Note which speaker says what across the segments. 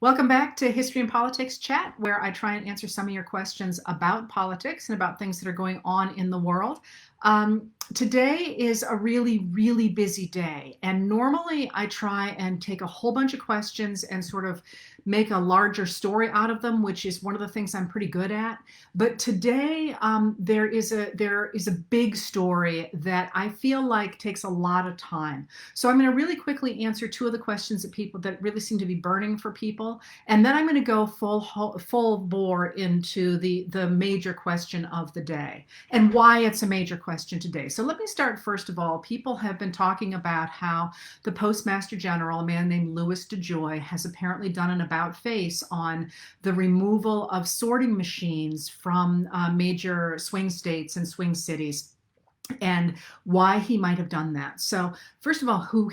Speaker 1: Welcome back to History and Politics Chat, where I try and answer some of your questions about politics and about things that are going on in the world. Today is a really, really busy day, and normally I try and take a whole bunch of questions and sort of make a larger story out of them, which is one of the things I'm pretty good at. But today there is a big story that I feel like takes a lot of time. So I'm going to really quickly answer two of the questions that really seem to be burning for people, and then I'm going to go full bore into the major question of the day and why it's a major question today. So let me start first of all. People have been talking about how the Postmaster General, a man named Louis DeJoy, has apparently done an about face on the removal of sorting machines from major swing states and swing cities, and why he might have done that. So first of all, who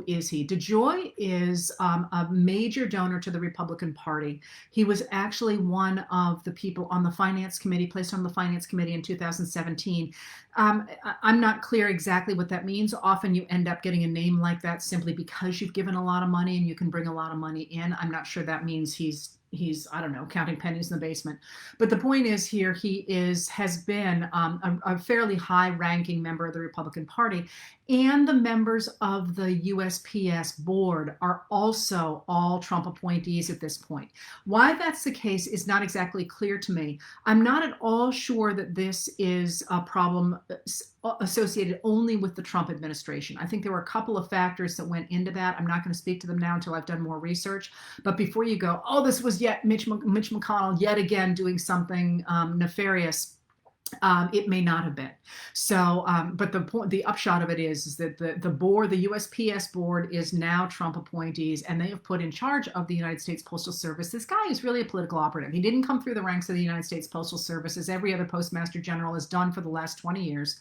Speaker 1: is he? DeJoy is a major donor to the Republican Party. He was actually one of the people on the finance committee, placed on the finance committee in 2017. I'm not clear exactly what that means. Often you end up getting a name like that simply because you've given a lot of money and you can bring a lot of money in. I'm not sure that means he's I don't know, counting pennies in the basement. But the point is here, has been a fairly high ranking member of the Republican Party, and the members of the USPS board are also all Trump appointees at this point. Why that's the case is not exactly clear to me. I'm not at all sure that this is a problem associated only with the Trump administration. I think there were a couple of factors that went into that. I'm not going to speak to them now until I've done more research. But before you go, oh, this was yet Mitch McConnell yet again doing something nefarious. It may not have been. So, but the upshot of it is that the board, the USPS board, is now Trump appointees, and they have put in charge of the United States Postal Service. This guy is really a political operative. He didn't come through the ranks of the United States Postal Service as every other postmaster general has done for the last 20 years.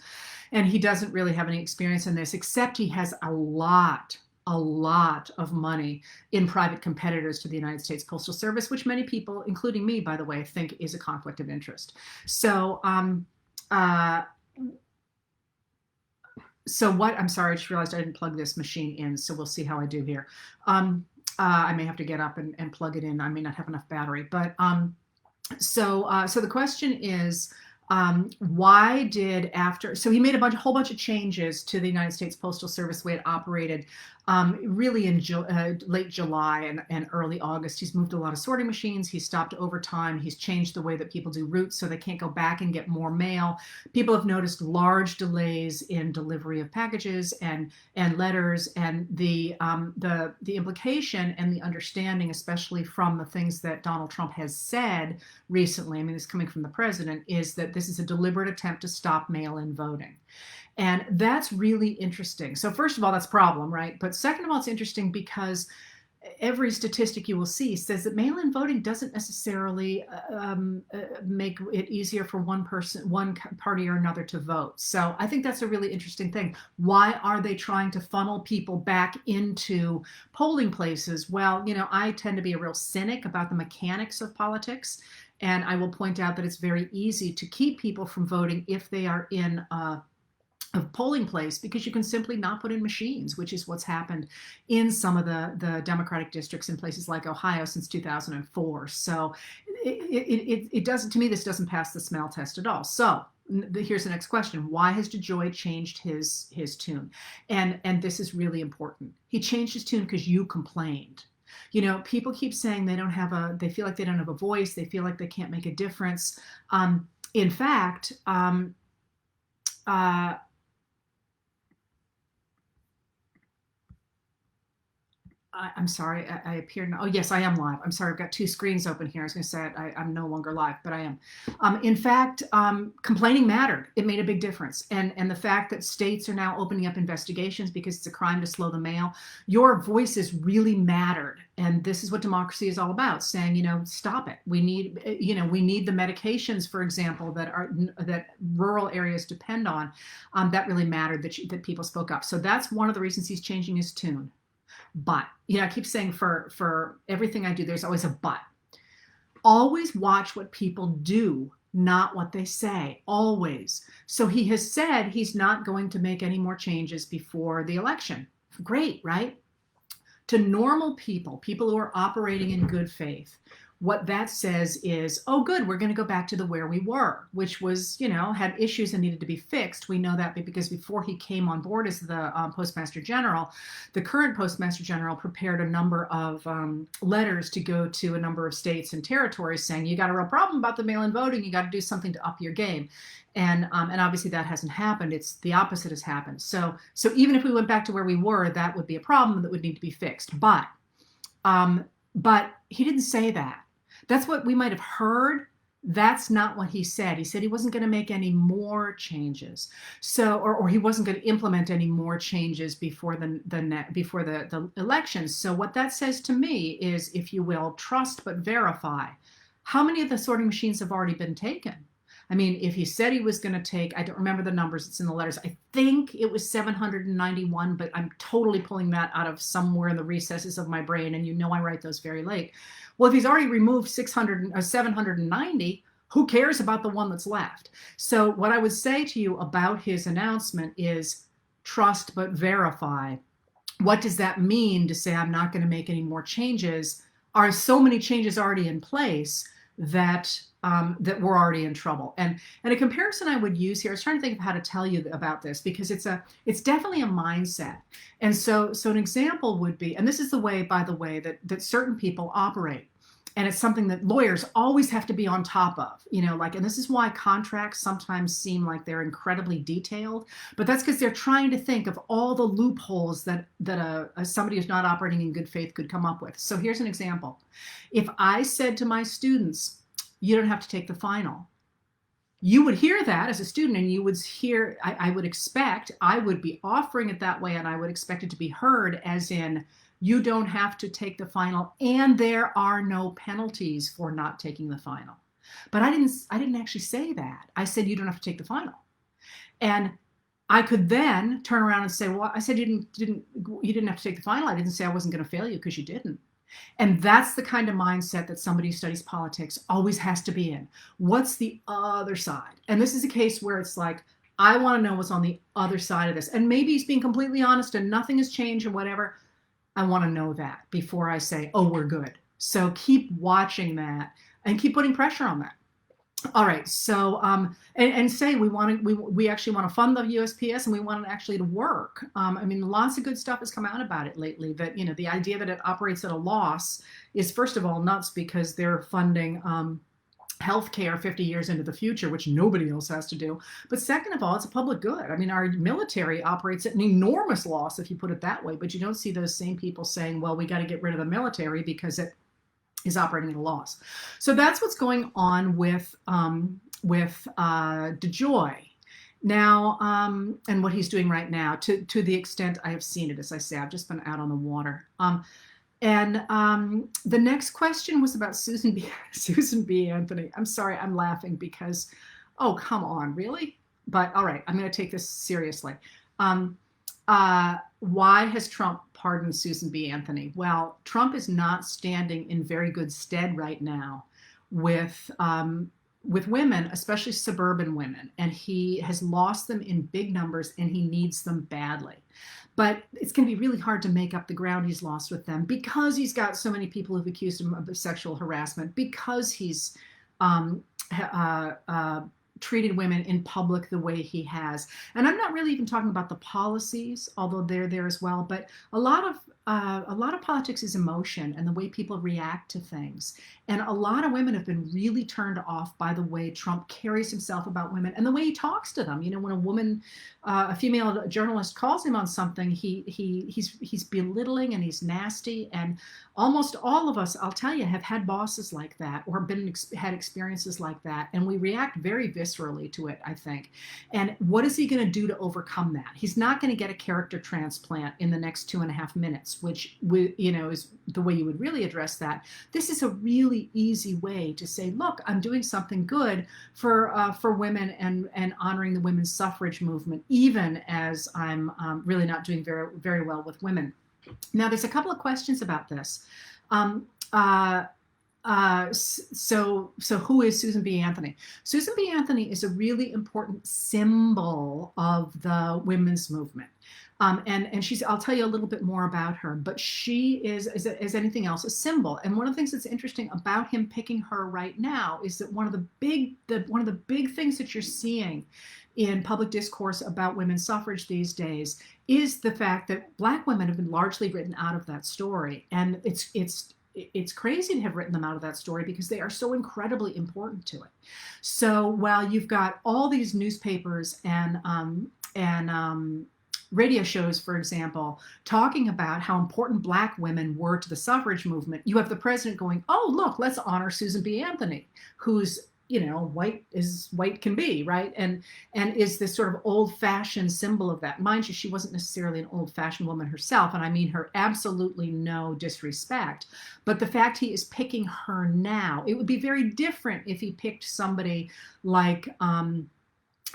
Speaker 1: And he doesn't really have any experience in this, except he has a lot of money in private competitors to the United States Postal Service, which many people, including me, by the way, think is a conflict of interest. So, I'm sorry, I just realized I didn't plug this machine in, so we'll see how I do here. I may have to get up and plug it in. I may not have enough battery, but so the question is, why did so he made a whole bunch of changes to the United States Postal Service, the way it operated, really in late July and early August. He's moved a lot of sorting machines. He's stopped overtime. He's changed the way that people do routes so they can't go back and get more mail. People have noticed large delays in delivery of packages and letters, and the implication and the understanding, especially from the things that Donald Trump has said recently, I mean, it's coming from the president, is that this is a deliberate attempt to stop mail-in voting. And that's really interesting. So first of all, that's a problem, right? But second of all, it's interesting because every statistic you will see says that mail-in voting doesn't necessarily make it easier for one party or another to vote. So I think that's a really interesting thing. Why are they trying to funnel people back into polling places? Well, I tend to be a real cynic about the mechanics of politics. And I will point out that it's very easy to keep people from voting if they are in a polling place, because you can simply not put in machines, which is what's happened in some of the Democratic districts in places like Ohio since 2004. So it doesn't, to me, this doesn't pass the smell test at all. So here's the next question. Why has DeJoy changed his tune? And this is really important. He changed his tune because you complained. People keep saying they feel like they don't have a voice. They feel like they can't make a difference. In fact, I'm sorry, I appear now. Oh, yes, I am live. I'm sorry, I've got two screens open here. I was going to say I'm no longer live, but I am. In fact, complaining mattered. It made a big difference. And the fact that states are now opening up investigations because it's a crime to slow the mail, your voices really mattered. And this is what democracy is all about, saying, stop it. We need the medications, for example, that rural areas depend on. That really mattered that people spoke up. So that's one of the reasons he's changing his tune. But, I keep saying for everything I do, there's always a but. Always watch what people do, not what they say, always. So he has said he's not going to make any more changes before the election. Great, right? To normal people, people who are operating in good faith, what that says is, oh, good, we're going to go back to the where we were, which was, had issues and needed to be fixed. We know that because before he came on board as the Postmaster General, the current Postmaster General prepared a number of letters to go to a number of states and territories saying, you got a real problem about the mail-in voting, you got to do something to up your game. And obviously that hasn't happened. It's the opposite has happened. So even if we went back to where we were, that would be a problem that would need to be fixed. But he didn't say that. That's what we might have heard. That's not what he said. He said he wasn't going to make any more changes. So, or he wasn't going to implement any more changes before the elections. So what that says to me is, if you will, trust but verify. How many of the sorting machines have already been taken? I mean, if he said he was going to take, I don't remember the numbers, it's in the letters. I think it was 791, but I'm totally pulling that out of somewhere in the recesses of my brain. And I write those very late. Well, if he's already removed 790, who cares about the one that's left? So what I would say to you about his announcement is trust but verify. What does that mean to say I'm not going to make any more changes? Are so many changes already in place that we're already in trouble? And a comparison I would use here, I was trying to think of how to tell you about this, because it's definitely a mindset. And so an example would be, and this is the way, by the way, that certain people operate. And it's something that lawyers always have to be on top of, and this is why contracts sometimes seem like they're incredibly detailed, but that's because they're trying to think of all the loopholes that somebody who's not operating in good faith could come up with. So here's an example. If I said to my students, you don't have to take the final, you would hear that as a student, and you would hear, I would be offering it that way, and I would expect it to be heard as in, you don't have to take the final, and there are no penalties for not taking the final. But I didn't actually say that. I said you don't have to take the final. And I could then turn around and say, well, I said you didn't have to take the final. I didn't say I wasn't going to fail you because you didn't. And that's the kind of mindset that somebody who studies politics always has to be in. What's the other side? And this is a case where it's like, I want to know what's on the other side of this. And maybe he's being completely honest and nothing has changed or whatever. I want to know that before I say, oh, we're good. So keep watching that and keep putting pressure on that. All right. So, and say we actually want to fund the USPS, and we want it actually to work. Lots of good stuff has come out about it lately, that, the idea that it operates at a loss is, first of all, nuts, because they're funding, healthcare 50 years into the future, which nobody else has to do. But second of all, it's a public good. Our military operates at an enormous loss, if you put it that way, but you don't see those same people saying, well, we got to get rid of the military because it is operating at a loss. So that's what's going on with DeJoy now, and what he's doing right now, to the extent I have seen it. As I say, I've just been out on the water. And the next question was about Susan B. Anthony. I'm sorry, I'm laughing because, oh, come on, really? But all right, I'm going to take this seriously. Why has Trump pardoned Susan B. Anthony? Well, Trump is not standing in very good stead right now with women, especially suburban women, and he has lost them in big numbers, and he needs them badly. But it's going to be really hard to make up the ground he's lost with them, because he's got so many people who've accused him of sexual harassment, because he's treated women in public the way he has. And I'm not really even talking about the policies, although they're there as well, but a lot of politics is emotion and the way people react to things. And a lot of women have been really turned off by the way Trump carries himself about women and the way he talks to them. When a woman, a female journalist calls him on something, he's belittling and he's nasty. And almost all of us, I'll tell you, have had bosses like that or had experiences like that. And we react very viscerally to it, I think. And what is he going to do to overcome that? He's not going to get a character transplant in the next 2.5 minutes, which is the way you would really address that. This is a really easy way to say, look, I'm doing something good for women and honoring the women's suffrage movement, even as I'm really not doing very, very well with women. Now, there's a couple of questions about this. So who is Susan B. Anthony? Susan B. Anthony is a really important symbol of the women's movement. And she's, I'll tell you a little bit more about her, but she is, as anything else, a symbol. And one of the things that's interesting about him picking her right now is that one of the big things that you're seeing in public discourse about women's suffrage these days is the fact that Black women have been largely written out of that story. And it's crazy to have written them out of that story because they are so incredibly important to it. So while you've got all these newspapers and radio shows, for example, talking about how important Black women were to the suffrage movement, you have the president going, "Oh, look, let's honor Susan B. Anthony, who's, white as white can be," right? And is this sort of old-fashioned symbol of that. Mind you, she wasn't necessarily an old-fashioned woman herself, and I mean her absolutely no disrespect. But the fact he is picking her now, it would be very different if he picked somebody like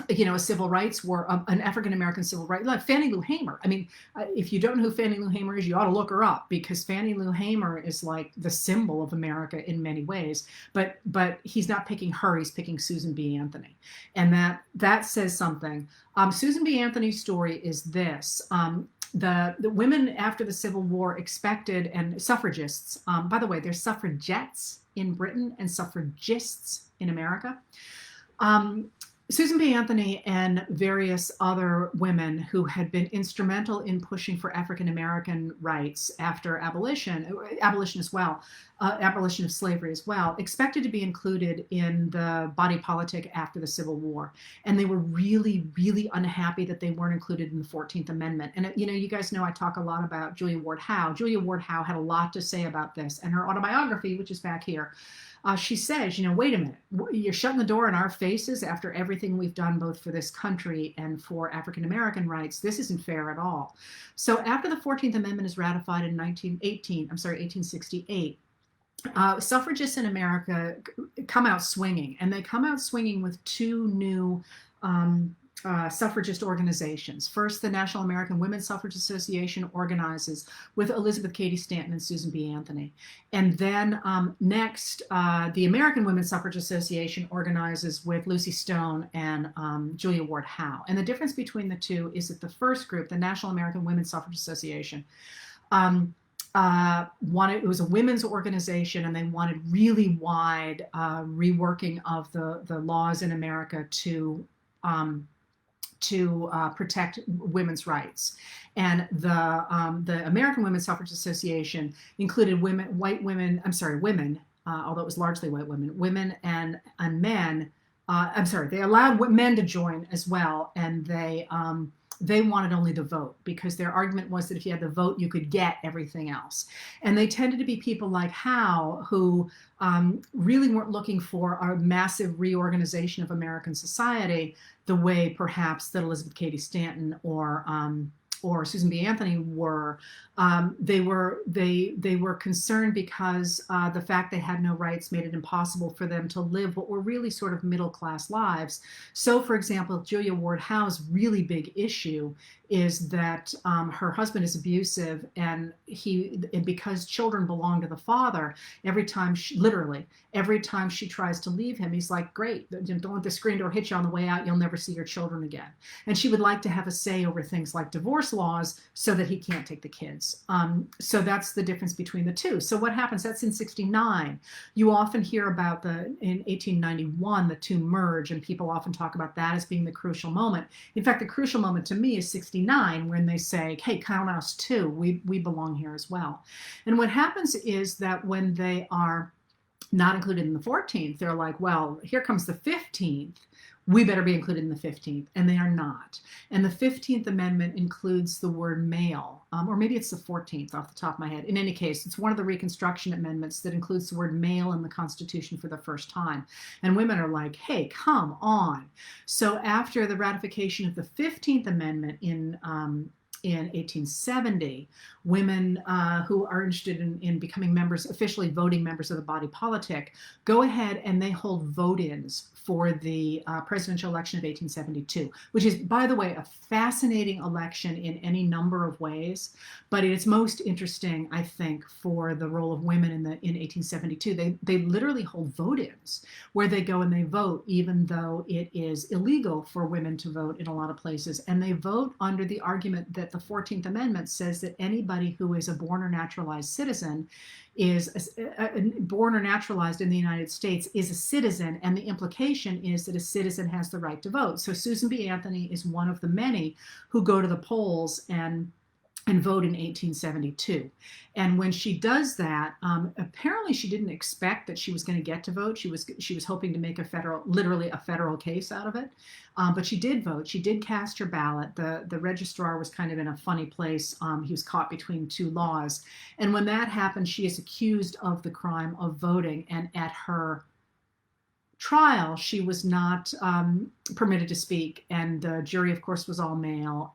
Speaker 1: a civil rights war, an African-American civil rights, like Fannie Lou Hamer. I mean, if you don't know who Fannie Lou Hamer is, you ought to look her up, because Fannie Lou Hamer is like the symbol of America in many ways. But he's not picking her; he's picking Susan B. Anthony, and that says something. Susan B. Anthony's story is this. The women after the Civil War expected, and suffragists, by the way, there's suffragettes in Britain and suffragists in America. Susan B. Anthony and various other women who had been instrumental in pushing for African American rights after abolition as well, abolition of slavery as well, expected to be included in the body politic after the Civil War. And they were really, really unhappy that they weren't included in the 14th Amendment. And, you guys know I talk a lot about Julia Ward Howe. Julia Ward Howe had a lot to say about this, and her autobiography, which is back here, she says, wait a minute, you're shutting the door in our faces after everything we've done both for this country and for African American rights. This isn't fair at all. So after the 14th Amendment is ratified in 1868, suffragists in America come out swinging, and they come out swinging with two new suffragist organizations. First, the National American Women's Suffrage Association organizes with Elizabeth Cady Stanton and Susan B. Anthony. And then next, the American Women's Suffrage Association organizes with Lucy Stone and Julia Ward Howe. And the difference between the two is that the first group, the National American Women's Suffrage Association, it was a women's organization, and they wanted really wide reworking of the laws in America to protect women's rights. And the American Women's Suffrage Association included women, although it was largely white women and men. They allowed men to join as well, and they wanted only the vote, because their argument was that if you had the vote, you could get everything else. And they tended to be people like Howe, who really weren't looking for a massive reorganization of American society the way perhaps that Elizabeth Cady Stanton or Susan B. Anthony were. They were concerned because the fact they had no rights made it impossible for them to live what were really sort of middle-class lives. So, for example, Julia Ward Howe's really big issue is that her husband is abusive, and because children belong to the father, every time she tries to leave him, he's like, "Great, don't let the screen door hit you on the way out. You'll never see your children again." And she would like to have a say over things like divorce laws so that he can't take the kids. So that's the difference between the two. So what happens? That's in 1969. You often hear about in 1891, the two merge, and people often talk about that as being the crucial moment. In fact, the crucial moment to me is 1969, when they say, "Hey, count us too. We belong here as well." And what happens is that when they are not included in the 14th, they're like, "Well, here comes the 15th. We better be included in the 15th," and they are not. And the 15th Amendment includes the word male, or maybe it's the 14th off the top of my head. In any case, it's one of the Reconstruction amendments that includes the word male in the Constitution for the first time. And women are like, "Hey, come on." So after the ratification of the 15th Amendment in 1870, women who are interested in becoming members, officially voting members of the body politic, go ahead and they hold vote-ins for the presidential election of 1872, which is, by the way, a fascinating election in any number of ways. But it's most interesting, I think, for the role of women in 1872. They literally hold vote-ins where they go and they vote, even though it is illegal for women to vote in a lot of places. And they vote under the argument that the 14th Amendment says that anybody who is a born or naturalized citizen is born or naturalized in the United States is a citizen, and the implication is that a citizen has the right to vote. So Susan B. Anthony is one of the many who go to the polls and vote in 1872. And when she does that, apparently she didn't expect that she was going to get to vote. She was hoping to make literally a federal case out of it. But she did vote. She did cast her ballot. The registrar was kind of in a funny place. He was caught between two laws. And when that happened, she is accused of the crime of voting. And at her trial, she was not permitted to speak. And the jury, of course, was all male.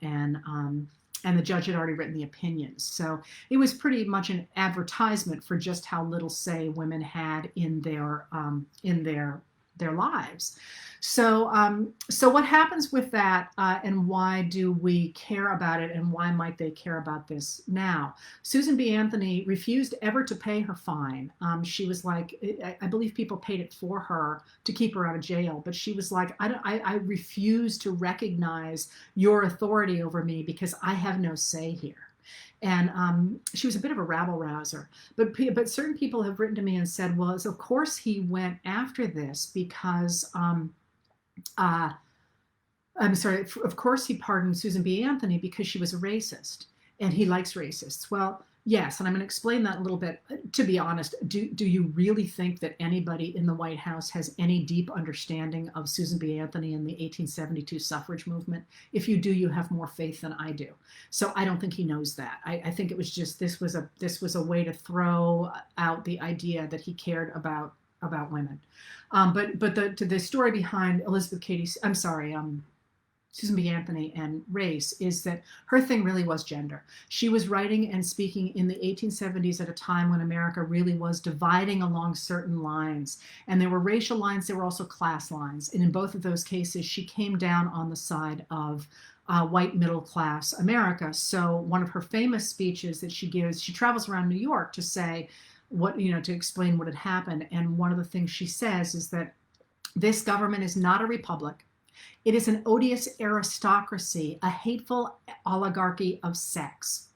Speaker 1: And the judge had already written the opinions. So it was pretty much an advertisement for just how little say women had in their lives. So what happens with that, and why do we care about it, and why might they care about this now? Susan B. Anthony refused ever to pay her fine. She was like, I believe people paid it for her to keep her out of jail, but she was like, I refuse to recognize your authority over me because I have no say here. And she was a bit of a rabble rouser. But certain people have written to me and said, well, of course he went after this because, of course he pardoned Susan B. Anthony because she was a racist and he likes racists. Well, yes, and I'm going to explain that a little bit. To be honest, do you really think that anybody in the White House has any deep understanding of Susan B. Anthony and the 1872 suffrage movement? If you do, you have more faith than I do. So I don't think he knows that. I think it was just this was a way to throw out the idea that he cared about women. But the story behind Susan B. Anthony and race is that her thing really was gender. She was writing and speaking in the 1870s at a time when America really was dividing along certain lines. And there were racial lines, there were also class lines. And in both of those cases, she came down on the side of white middle class America. So one of her famous speeches that she gives, she travels around New York to say to explain what had happened. And one of the things she says is that this government is not a republic. It is an odious aristocracy, a hateful oligarchy of sex.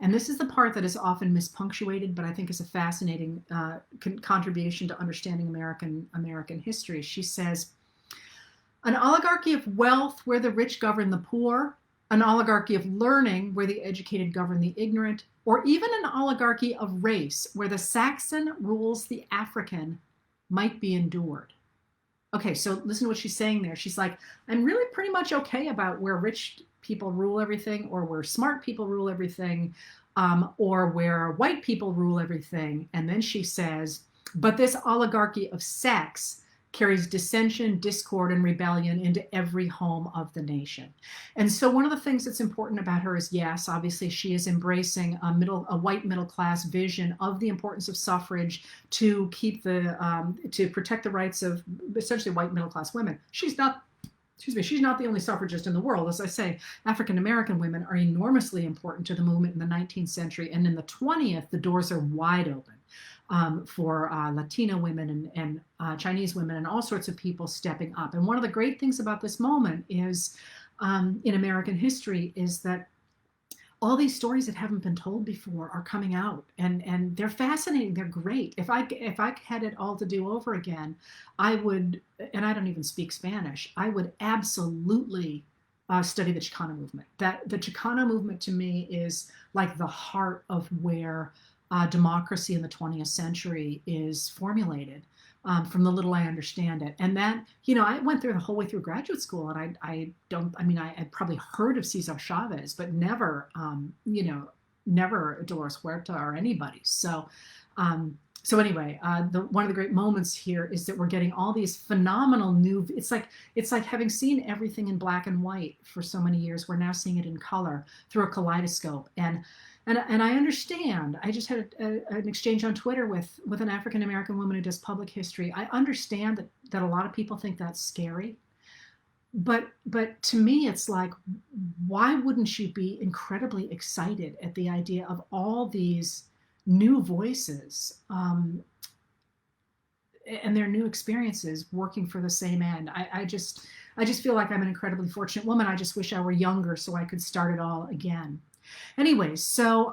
Speaker 1: And this is the part that is often mispunctuated, but I think is a fascinating contribution to understanding American history. She says, an oligarchy of wealth where the rich govern the poor, an oligarchy of learning where the educated govern the ignorant, or even an oligarchy of race where the Saxon rules the African might be endured. Okay, so listen to what she's saying there. She's like, I'm really pretty much okay about where rich people rule everything, or where smart people rule everything, or where white people rule everything. And then she says, but this oligarchy of sex carries dissension, discord, and rebellion into every home of the nation. And so one of the things that's important about her is, yes, obviously she is embracing a white middle class vision of the importance of suffrage to keep to protect the rights of essentially white middle class women. She's not the only suffragist in the world. As I say, African American women are enormously important to the movement in the 19th century, and in the 20th, the doors are wide open for Latina women and Chinese women and all sorts of people stepping up. And one of the great things about this moment is, in American history, is that all these stories that haven't been told before are coming out, and they're fascinating. They're great. If I had it all to do over again, I would, and I don't even speak Spanish, I would absolutely study the Chicano movement. That the Chicano movement to me is like the heart of where democracy in the 20th century is formulated, from the little I understand it. And that, I went through the whole way through graduate school, and I had probably heard of Cesar Chavez, but never, never Dolores Huerta or anybody. So anyway, one of the great moments here is that we're getting all these phenomenal new, it's like having seen everything in black and white for so many years, we're now seeing it in color through a kaleidoscope. And I understand. I just had an exchange on Twitter with an African American woman who does public history. I understand that a lot of people think that's scary, but to me, it's like, why wouldn't you be incredibly excited at the idea of all these new voices, and their new experiences working for the same end? I just feel like I'm an incredibly fortunate woman. I just wish I were younger so I could start it all again. Anyways, so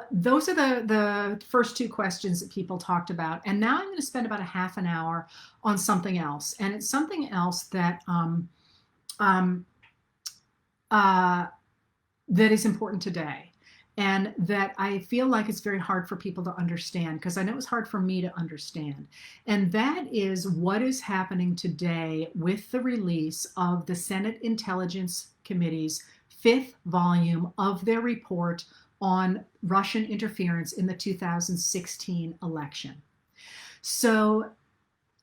Speaker 1: those are the first two questions that people talked about. And now I'm going to spend about a half an hour on something else. And it's something else um, that is important today. And that I feel like it's very hard for people to understand, because I know it's hard for me to understand. And that is what is happening today with the release of the Senate Intelligence Committee's fifth volume of their report on Russian interference in the 2016 election. So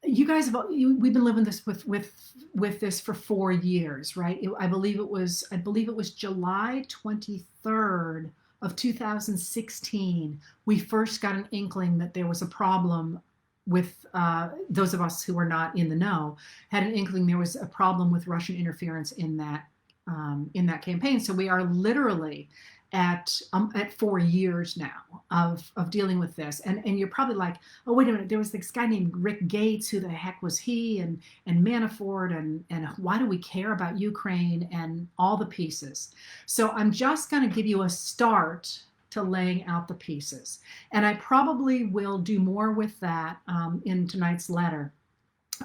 Speaker 1: you guys we've been living this with this for 4 years, right? I believe it was July 23rd of 2016 we first got an inkling that there was a problem with, those of us who were not in the know had an inkling there was a problem with Russian interference in that campaign. So we are literally at 4 years now of dealing with this. And you're probably like, oh, wait a minute, there was this guy named Rick Gates. Who the heck was he? And Manafort, and why do we care about Ukraine, and all the pieces. So I'm just going to give you a start to laying out the pieces. And I probably will do more with that in tonight's letter.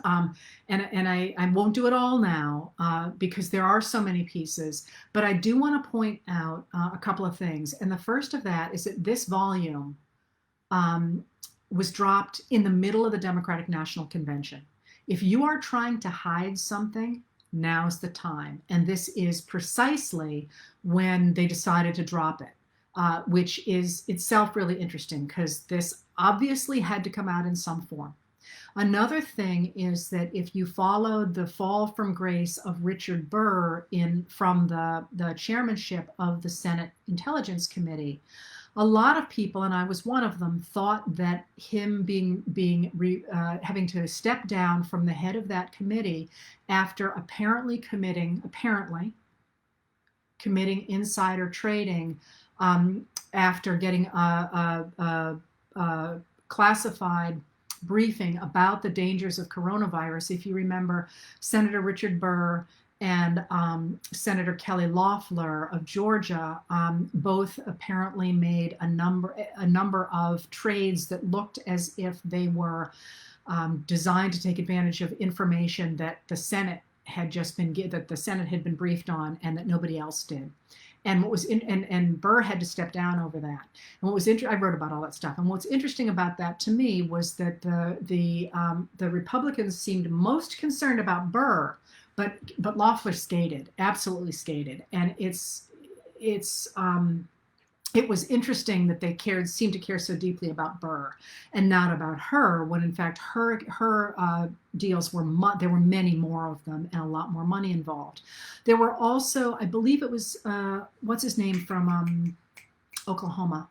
Speaker 1: And I won't do it all now because there are so many pieces, but I do want to point out a couple of things. And the first of that is that this volume was dropped in the middle of the Democratic National Convention. If you are trying to hide something, now's the time. And this is precisely when they decided to drop it, which is itself really interesting, because this obviously had to come out in some form. Another thing is that if you followed the fall from grace of Richard Burr from the chairmanship of the Senate Intelligence Committee, a lot of people, and I was one of them, thought that him having to step down from the head of that committee after apparently committing insider trading, after getting a classified briefing about the dangers of coronavirus. If you remember, Senator Richard Burr and Senator Kelly Loeffler of Georgia both apparently made a number of trades that looked as if they were designed to take advantage of information that the Senate had been briefed on, and that nobody else did. And and Burr had to step down over that. And I wrote about all that stuff. And what's interesting about that to me was that the Republicans seemed most concerned about Burr, but Loeffler absolutely skated. And it was interesting that they seemed to care so deeply about Burr and not about her, when in fact her deals there were many more of them and a lot more money involved. There were also, I believe it was what's his name from Oklahoma,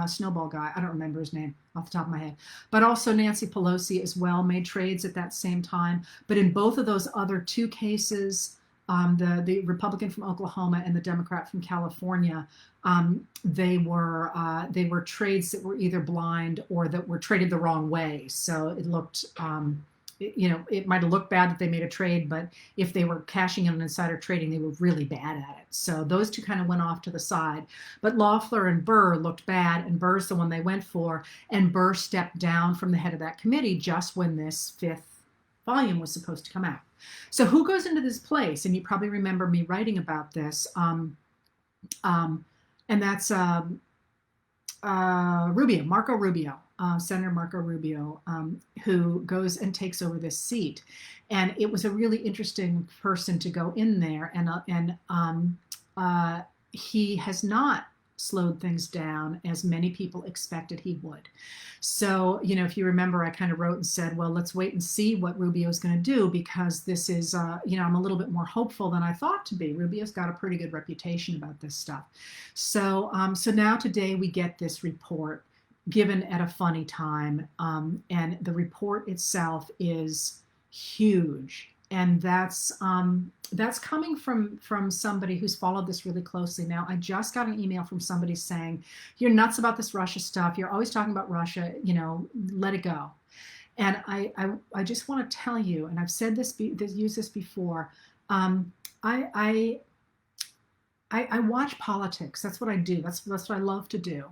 Speaker 1: Snowball guy. I don't remember his name off the top of my head. But also Nancy Pelosi as well made trades at that same time. But in both of those other two cases, the Republican from Oklahoma and the Democrat from California, they were trades that were either blind or that were traded the wrong way. So it looked, it might have looked bad that they made a trade, but if they were cashing in on insider trading, they were really bad at it. So those two kind of went off to the side. But Loeffler and Burr looked bad, and Burr's the one they went for. And Burr stepped down from the head of that committee just when this fifth volume was supposed to come out. So who goes into this place? And you probably remember me writing about this. And that's Marco Rubio, Senator Marco Rubio, who goes and takes over this seat. And it was a really interesting person to go in there. And he has not slowed things down as many people expected he would. So, if you remember, I kind of wrote and said, well, let's wait and see what Rubio is going to do, because this is, I'm a little bit more hopeful than I thought to be. Rubio's got a pretty good reputation about this stuff. So, so now today we get this report given at a funny time, and the report itself is huge. And that's coming from somebody who's followed this really closely. Now, I just got an email from somebody saying, "You're nuts about this Russia stuff. You're always talking about Russia. Let it go." And I just want to tell you, and I've said this, used this before. I watch politics. That's what I do. That's what I love to do.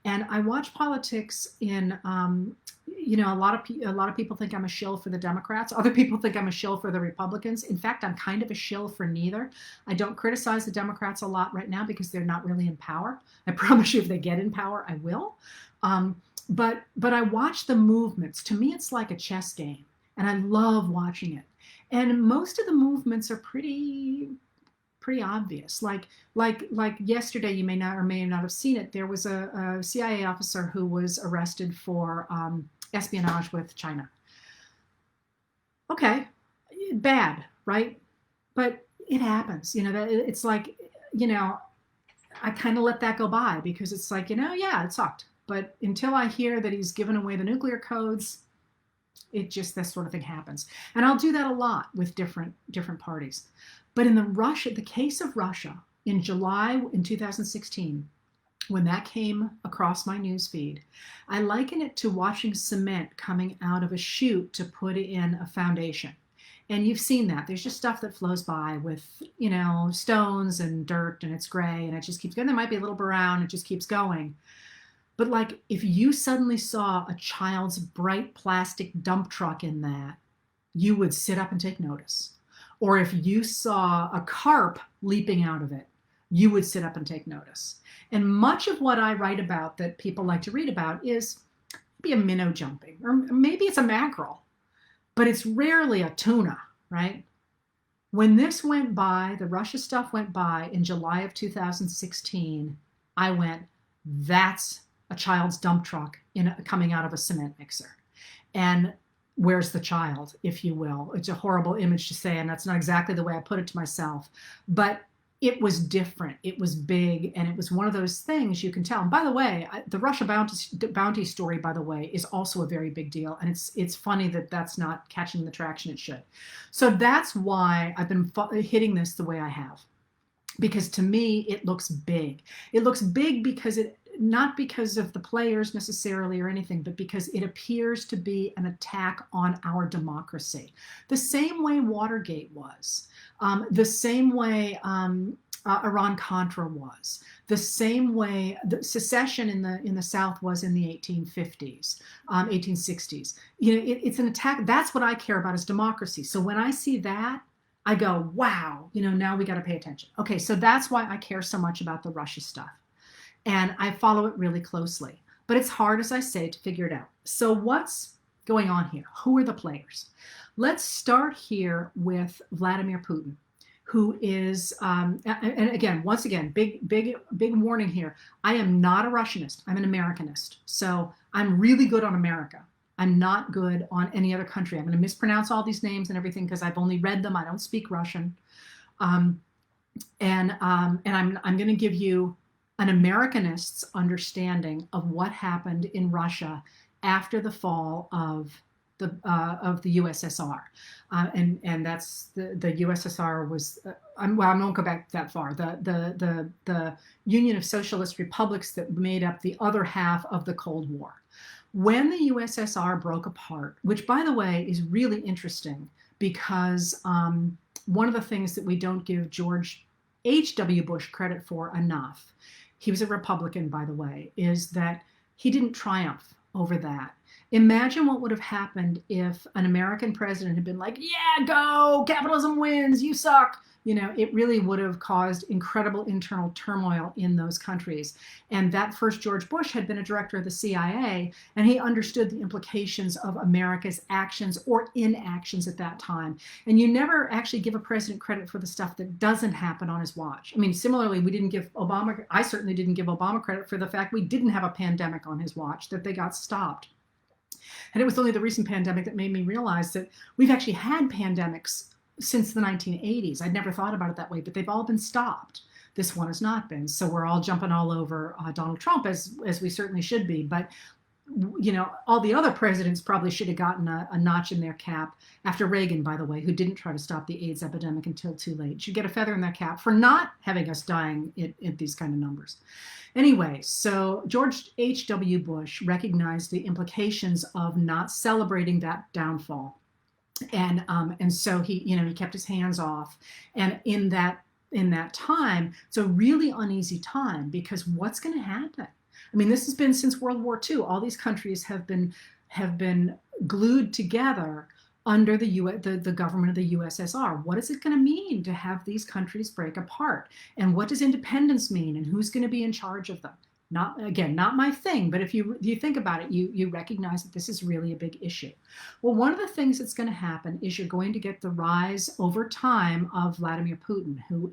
Speaker 1: And I watch politics in, a lot of people think I'm a shill for the Democrats. Other people think I'm a shill for the Republicans. In fact, I'm kind of a shill for neither. I don't criticize the Democrats a lot right now because they're not really in power. I promise you, if they get in power, I will. But I watch the movements. To me, it's like a chess game, and I love watching it. And most of the movements are pretty obvious. Like yesterday, you may not or may not have seen it. There was a CIA officer who was arrested for espionage with China. Okay, bad, right? But it happens. It's like, I kind of let that go by because it's like, yeah, it sucked. But until I hear that he's given away the nuclear codes, this sort of thing happens. And I'll do that a lot with different parties. But in the case of Russia, in July in 2016, when that came across my newsfeed, I liken it to watching cement coming out of a chute to put in a foundation. And you've seen that. There's just stuff that flows by with, stones and dirt, and it's gray, and it just keeps going. There might be a little brown, it just keeps going. But like, if you suddenly saw a child's bright plastic dump truck in that, you would sit up and take notice. Or if you saw a carp leaping out of it, you would sit up and take notice. And much of what I write about that people like to read about is maybe a minnow jumping, or maybe it's a mackerel, but it's rarely a tuna, right? When this went by, the Russia stuff went by in July of 2016, I went, that's a child's dump truck coming out of a cement mixer. And where's the child, if you will? It's a horrible image to say, and that's not exactly the way I put it to myself. But it was different. It was big, and it was one of those things you can tell. And by the way, the Russia bounty story, by the way, is also a very big deal. And it's funny that that's not catching the traction it should. So that's why I've been hitting this the way I have. Because to me, it looks big. It looks big because not because of the players necessarily or anything, but because it appears to be an attack on our democracy. The same way Watergate was, the same way Iran-Contra was, the same way the secession in the South was in the 1850s, 1860s. It's an attack. That's what I care about, is democracy. So when I see that, I go, wow, now we got to pay attention. Okay, so that's why I care so much about the Russia stuff. And I follow it really closely. But it's hard, as I say, to figure it out. So what's going on here? Who are the players? Let's start here with Vladimir Putin, who is, and again, once again, big warning here. I am not a Russianist. I'm an Americanist. So I'm really good on America. I'm not good on any other country. I'm going to mispronounce all these names and everything because I've only read them. I don't speak Russian. And I'm going to give you an Americanist's understanding of what happened in Russia after the fall of the USSR, and that's the USSR was. I won't go back that far. The Union of Socialist Republics that made up the other half of the Cold War. When the USSR broke apart, which, by the way, is really interesting because one of the things that we don't give George H.W. Bush credit for enough, he was a Republican, by the way, is that he didn't triumph over that. Imagine what would have happened if an American president had been like, yeah, go, capitalism wins, you suck, it really would have caused incredible internal turmoil in those countries. And that first George Bush had been a director of the CIA, and he understood the implications of America's actions or inactions at that time. And you never actually give a president credit for the stuff that doesn't happen on his watch. I mean, similarly, we didn't give Obama, I certainly didn't give Obama credit for the fact we didn't have a pandemic on his watch, that they got stopped. And it was only the recent pandemic that made me realize that we've actually had pandemics since the 1980s. I'd never thought about it that way, but they've all been stopped. This one has not been. So we're all jumping all over Donald Trump, as we certainly should be. But all the other presidents probably should have gotten a notch in their cap, after Reagan, by the way, who didn't try to stop the AIDS epidemic until too late. Should get a feather in their cap for not having us dying at these kind of numbers. Anyway, so George H.W. Bush recognized the implications of not celebrating that downfall. And so he kept his hands off. And in that time, it's a really uneasy time, because what's going to happen? I mean, this has been since World War II. All these countries have been glued together under the government of the USSR. What is it going to mean to have these countries break apart? And what does independence mean? And who's going to be in charge of them? Not my thing, but if you think about it, you recognize that this is really a big issue. Well, one of the things that's going to happen is you're going to get the rise over time of Vladimir Putin, who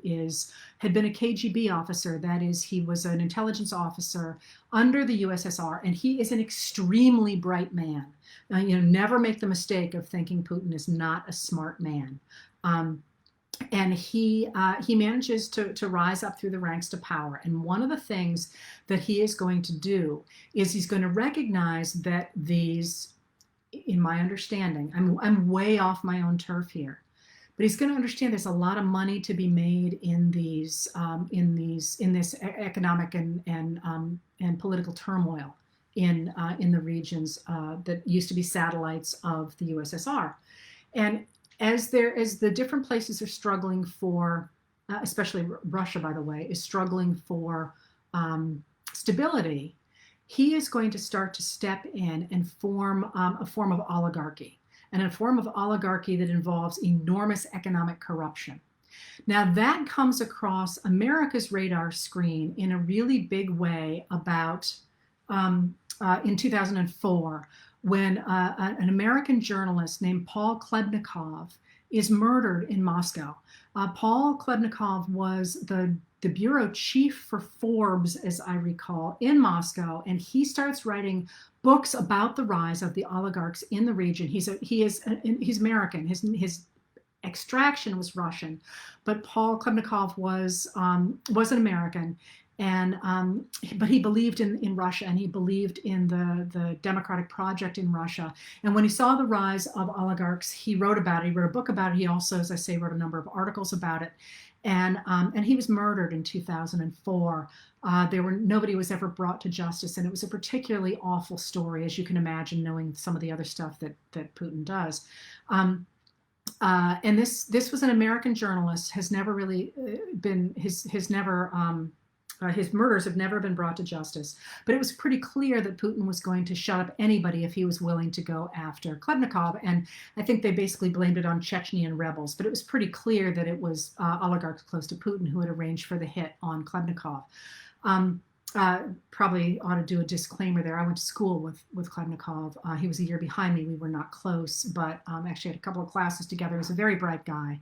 Speaker 1: had been a KGB officer. That is, he was an intelligence officer under the USSR, and he is an extremely bright man. Never make the mistake of thinking Putin is not a smart man. And he manages to rise up through the ranks to power. And one of the things that he is going to do is he's going to recognize that these, in my understanding, I'm way off my own turf here, but he's going to understand there's a lot of money to be made in this economic and political turmoil in the regions that used to be satellites of the USSR. And as the different places are struggling for, especially Russia, by the way, is struggling for stability, he is going to start to step in and form a form of oligarchy, and a form of oligarchy that involves enormous economic corruption. Now, that comes across America's radar screen in a really big way about in 2004, when an American journalist named Paul Klebnikov is murdered in Moscow. Paul Klebnikov was the bureau chief for Forbes, as I recall, in Moscow, and he starts writing books about the rise of the oligarchs in the region. He's American. His extraction was Russian, but Paul Klebnikov was an American. But he believed in Russia, and he believed in the democratic project in Russia. And when he saw the rise of oligarchs, he wrote about it. He wrote a book about it. He also, as I say, wrote a number of articles about it. And he was murdered in 2004. Nobody was ever brought to justice, and it was a particularly awful story, as you can imagine, knowing some of the other stuff that Putin does. And this was an American journalist, has never really been his murders have never been brought to justice. But it was pretty clear that Putin was going to shut up anybody if he was willing to go after Klebnikov. And I think they basically blamed it on Chechnyan rebels. But it was pretty clear that it was oligarchs close to Putin who had arranged for the hit on Klebnikov. Probably ought to do a disclaimer there. I went to school with Klebnikov. He was a year behind me. We were not close, but actually had a couple of classes together. He was a very bright guy.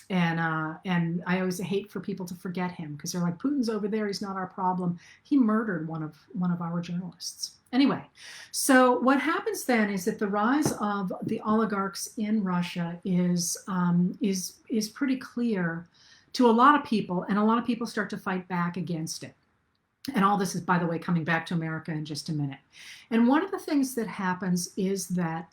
Speaker 1: And I always hate for people to forget him, because they're like, Putin's over there, he's not our problem. He murdered one of our journalists. Anyway, so what happens then is that the rise of the oligarchs in Russia is pretty clear to a lot of people, and a lot of people start to fight back against it. And all this is, by the way, coming back to America in just a minute. And one of the things that happens is that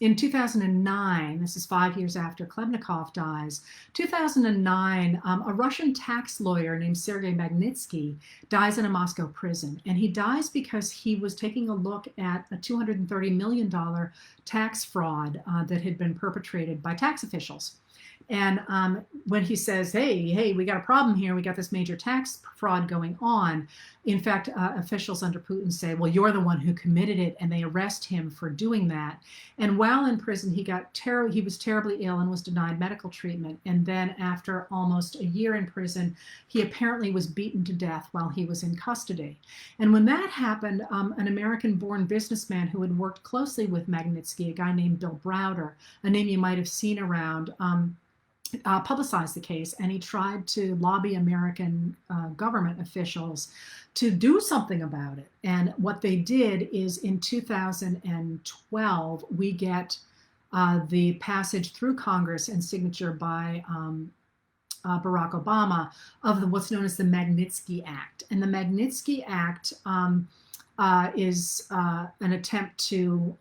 Speaker 1: in 2009, this is 5 years after Klebnikov dies, 2009, a Russian tax lawyer named Sergey Magnitsky dies in a Moscow prison. And he dies because he was taking a look at a $230 million tax fraud that had been perpetrated by tax officials. And when he says, hey, we got a problem here, we got this major tax fraud going on. In fact, officials under Putin say, well, you're the one who committed it, and they arrest him for doing that. And while in prison, he was terribly ill and was denied medical treatment. And then after almost a year in prison, he apparently was beaten to death while he was in custody. And when that happened, an American-born businessman who had worked closely with Magnitsky, a guy named Bill Browder, a name you might have seen around, publicized the case, and he tried to lobby American government officials to do something about it. And what they did is in 2012, we get the passage through Congress and signature by Barack Obama of what's known as the Magnitsky Act. And the Magnitsky Act is an attempt to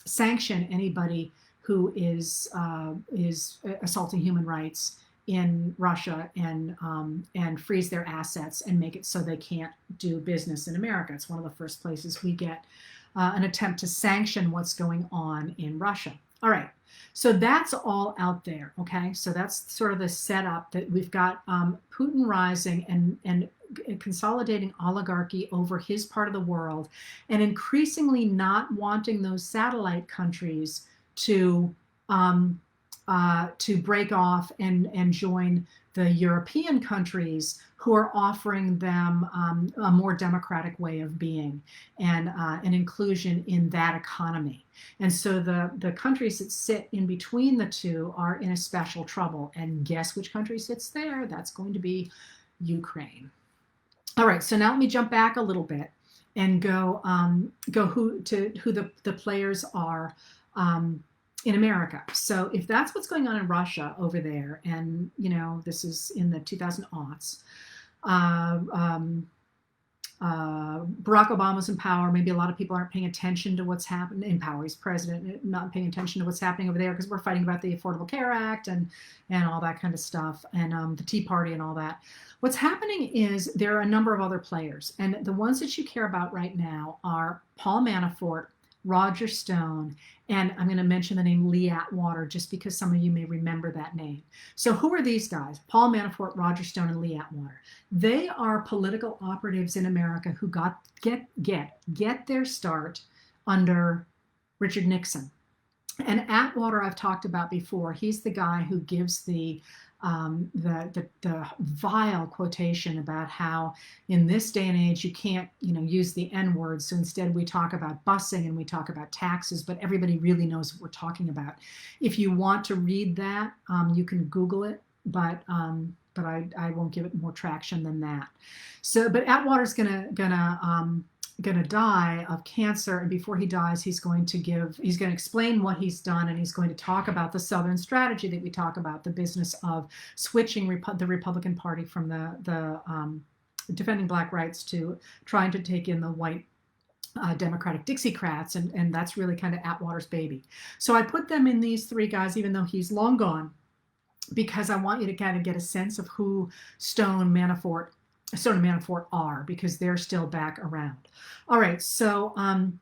Speaker 1: sanction anybody who is assaulting human rights in Russia and freeze their assets and make it so they can't do business in America. It's one of the first places we get an attempt to sanction what's going on in Russia. All right, so that's all out there, okay? So that's sort of the setup that we've got Putin rising and consolidating oligarchy over his part of the world, and increasingly not wanting those satellite countries to break off and join the European countries who are offering them a more democratic way of being and an inclusion in that economy. And so the countries that sit in between the two are in a special trouble. And guess which country sits there? That's going to be Ukraine. All right, so now let me jump back a little bit and go who the players are in America. So if that's what's going on in Russia over there, and this is in the 2000s, Barack Obama's in power. Maybe a lot of people aren't paying attention to what's happening in power. He's president, not paying attention to what's happening over there because we're fighting about the Affordable Care Act and all that kind of stuff, and the Tea Party and all that. What's happening is there are a number of other players, and the ones that you care about right now are Paul Manafort, Roger Stone, and I'm going to mention the name Lee Atwater just because some of you may remember that name. So who are these guys? Paul Manafort, Roger Stone, and Lee Atwater. They are political operatives in America who get their start under Richard Nixon. And Atwater I've talked about before. He's the guy who gives the vile quotation about how in this day and age you can't use the N-word, so instead we talk about busing and we talk about taxes, but everybody really knows what we're talking about. If you want to read that, you can Google it, but I won't give it more traction than that. So, but Atwater's gonna die of cancer, and before he dies, he's going to explain what he's done, and he's going to talk about the Southern strategy that we talk about, the business of switching the Republican Party from the defending black rights to trying to take in the white Democratic Dixiecrats, and that's really kind of Atwater's baby. So I put them in these three guys, even though he's long gone, because I want you to kind of get a sense of who Stone and Manafort are, because they're still back around. All right, so I'm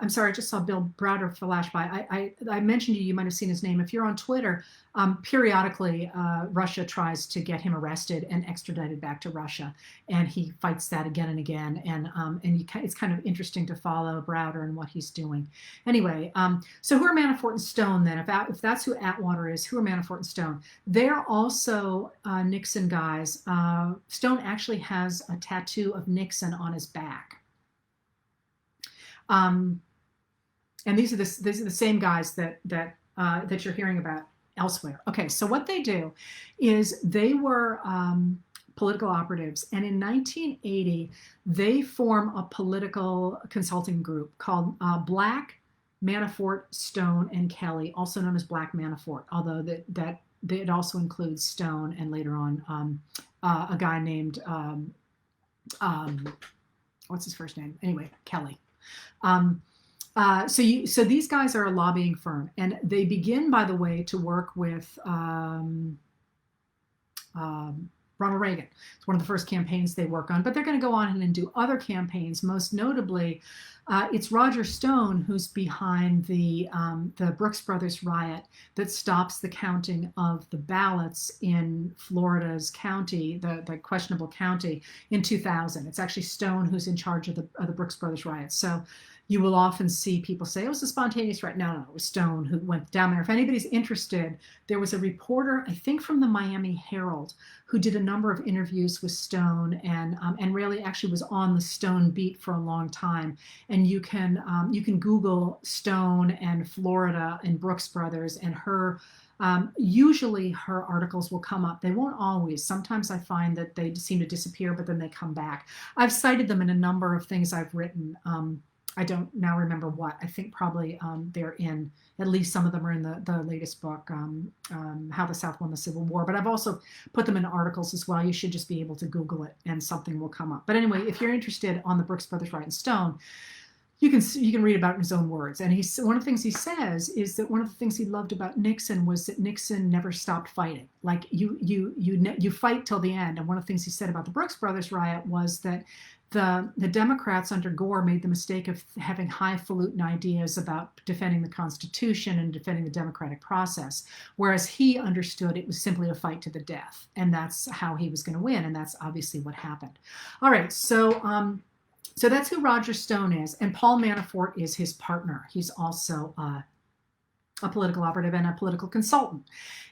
Speaker 1: sorry, I just saw Bill Browder flash by. I mentioned you might have seen his name. If you're on Twitter, periodically Russia tries to get him arrested and extradited back to Russia, and he fights that again and again. And it's kind of interesting to follow Browder and what he's doing. Anyway, so who are Manafort and Stone then? If that's who Atwater is, who are Manafort and Stone? They're also Nixon guys. Stone actually has a tattoo of Nixon on his back. And these are the same guys that you're hearing about elsewhere. Okay, so what they do is they were political operatives, and in 1980 they form a political consulting group called Black, Manafort, Stone, and Kelly, also known as Black Manafort, although that it also includes Stone and later on a guy named what's his first name? Anyway, Kelly. So these guys are a lobbying firm, and they begin, by the way, to work with Ronald Reagan. It's one of the first campaigns they work on, but they're going to go on and do other campaigns, most notably It's Roger Stone who's behind the Brooks Brothers riot that stops the counting of the ballots in Florida's county, the questionable county, in 2000. It's actually Stone who's in charge of the Brooks Brothers riot. So you will often see people say it was a spontaneous riot. No, it was Stone who went down there. If anybody's interested, there was a reporter, I think from the Miami Herald, who did a number of interviews with Stone and really actually was on the Stone beat for a long time. And you can Google Stone and Florida and Brooks Brothers and her. Usually her articles will come up. They won't always. Sometimes I find that they seem to disappear, but then they come back. I've cited them in a number of things I've written. I don't now remember what. I think probably they're in, at least some of them are in the latest book, How the South Won the Civil War. But I've also put them in articles as well. You should just be able to Google it and something will come up. But anyway, if you're interested on the Brooks Brothers riot and Stone, you can read about it in his own words. And one of the things he says is that one of the things he loved about Nixon was that Nixon never stopped fighting. Like you fight till the end. And one of the things he said about the Brooks Brothers riot was that the Democrats under Gore made the mistake of having highfalutin ideas about defending the Constitution and defending the democratic process, whereas he understood it was simply a fight to the death, and that's how he was going to win, and that's obviously what happened. All right, so that's who Roger Stone is, and Paul Manafort is his partner. He's also a political operative and a political consultant.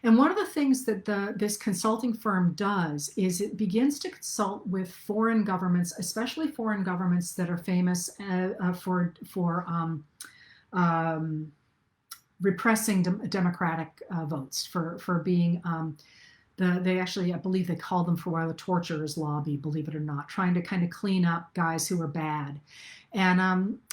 Speaker 1: And one of the things that this consulting firm does is it begins to consult with foreign governments, especially foreign governments that are famous for repressing democratic votes, for being they actually, I believe they called them for a while the torturers lobby, believe it or not, trying to kind of clean up guys who are bad. And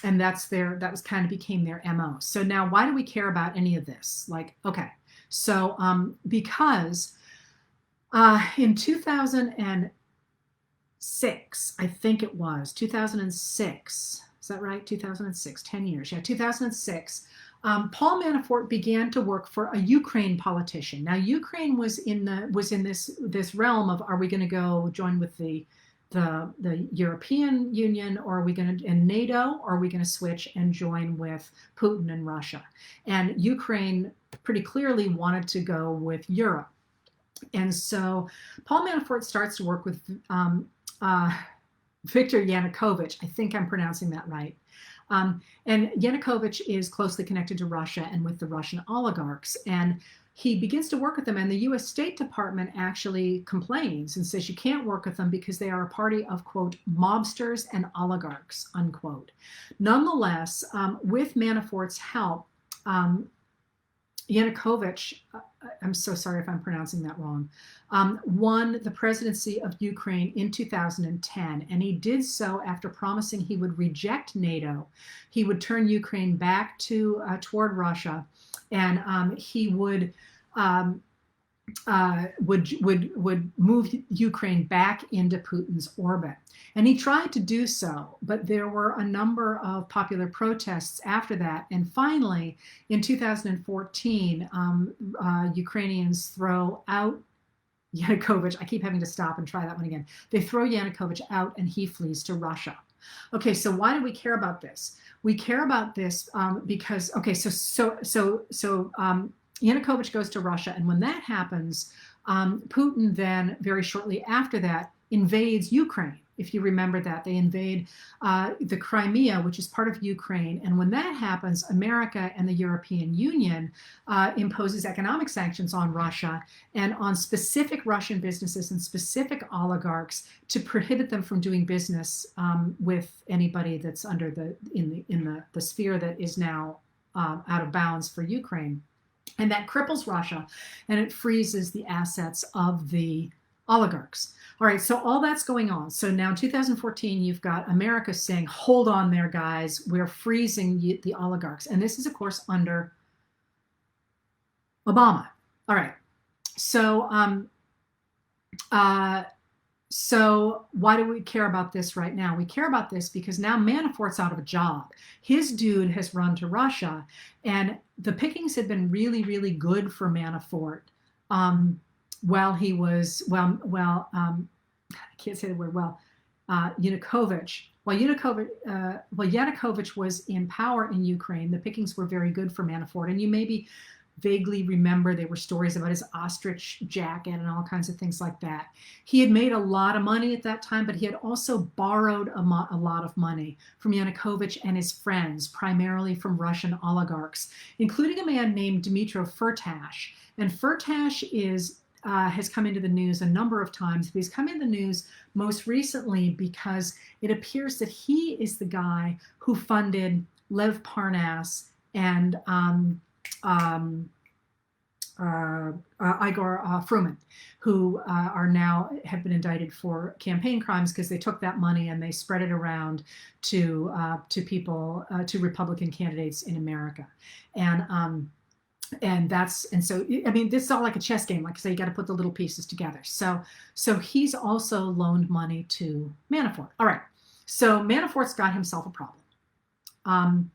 Speaker 1: that was kind of became their MO. So now why do we care about any of this? Like, okay, so because in 2006, I think it was 2006, is that right? 2006, 10 years. Yeah, 2006. Paul Manafort began to work for a Ukraine politician. Now, Ukraine was in this realm of, are we going to go join with the European Union, or are we going to in NATO, or are we going to switch and join with Putin and Russia? And Ukraine pretty clearly wanted to go with Europe. And so Paul Manafort starts to work with Viktor Yanukovych. I think I'm pronouncing that right. And Yanukovych is closely connected to Russia and with the Russian oligarchs. And he begins to work with them, and the U.S. State Department actually complains and says you can't work with them because they are a party of, quote, mobsters and oligarchs, unquote. Nonetheless, with Manafort's help, Yanukovych, I'm so sorry if I'm pronouncing that wrong, won the presidency of Ukraine in 2010, and he did so after promising he would reject NATO, he would turn Ukraine back toward Russia, and he would move Ukraine back into Putin's orbit. And he tried to do so, but there were a number of popular protests after that. And finally, in 2014, Ukrainians throw out Yanukovych. I keep having to stop and try that one again. They throw Yanukovych out and he flees to Russia. Okay, so why do we care about this? We care about this because, okay, so Yanukovych goes to Russia, and when that happens, Putin then, very shortly after that, invades Ukraine. If you remember that, they invade the Crimea, which is part of Ukraine. And when that happens, America and the European Union imposes economic sanctions on Russia and on specific Russian businesses and specific oligarchs to prohibit them from doing business with anybody that's under in the sphere that is now out of bounds for Ukraine. And that cripples Russia, and it freezes the assets of the oligarchs. All right, so all that's going on. So now in 2014, you've got America saying, hold on there, guys, we're freezing the oligarchs. And this is, of course, under Obama. All right, so so why do we care about this right now? We care about this because now Manafort's out of a job. His dude has run to Russia, and the pickings had been really, really good for Manafort while he was, I can't say the word well. Yanukovych. While Yanukovych was in power in Ukraine, the pickings were very good for Manafort. And you maybe vaguely remember there were stories about his ostrich jacket and all kinds of things like that. He had made a lot of money at that time, but he had also borrowed a lot of money from Yanukovych and his friends, primarily from Russian oligarchs, including a man named Dmitry Firtash. And Firtash has come into the news a number of times, but he's come in the news most recently because it appears that he is the guy who funded Lev Parnas and Igor Fruman, who have been indicted for campaign crimes because they took that money and they spread it around to people, to Republican candidates in America. And so I mean, this is all like a chess game. Like I say, you got to put the little pieces together. So he's also loaned money to Manafort. All right. So Manafort's got himself a problem.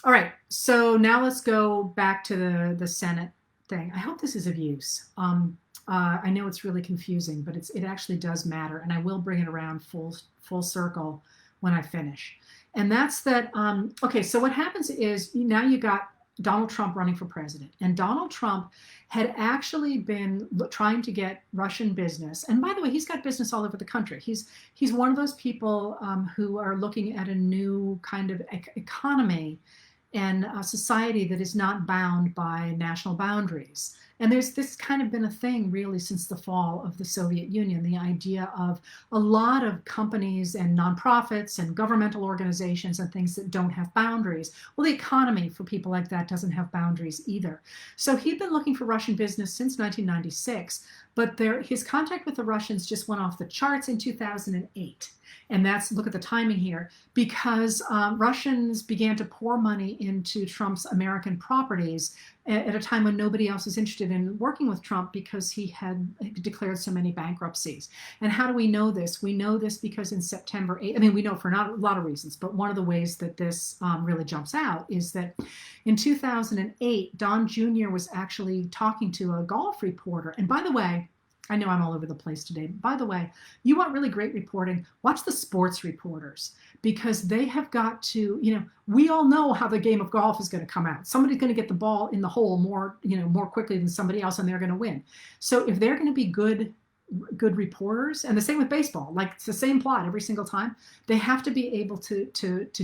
Speaker 1: All right. So now let's go back to the Senate thing. I hope this is of use. I know it's really confusing, but it actually does matter, and I will bring it around full circle when I finish. And that's that. Okay. So what happens is now you got Donald Trump running for president. And Donald Trump had actually been trying to get Russian business. And by the way, he's got business all over the country. He's one of those people who are looking at a new kind of economy and a society that is not bound by national boundaries. And there's this kind of been a thing really since the fall of the Soviet Union, the idea of a lot of companies and nonprofits and governmental organizations and things that don't have boundaries. Well, the economy for people like that doesn't have boundaries either. So he'd been looking for Russian business since 1996, but his contact with the Russians just went off the charts in 2008. And look at the timing here, because Russians began to pour money into Trump's American properties at a time when nobody else was interested in working with Trump because he had declared so many bankruptcies. And how do we know this? We know this because in September 8th, I mean, we know for not a lot of reasons, but one of the ways that this really jumps out is that in 2008, Don Jr. was actually talking to a golf reporter. And by the way, I know I'm all over the place today. By the way, you want really great reporting, watch the sports reporters, because they have got to, we all know how the game of golf is going to come out. Somebody's going to get the ball in the hole more quickly than somebody else, and they're going to win. So if they're going to be good reporters, and the same with baseball, like it's the same plot every single time, they have to be able to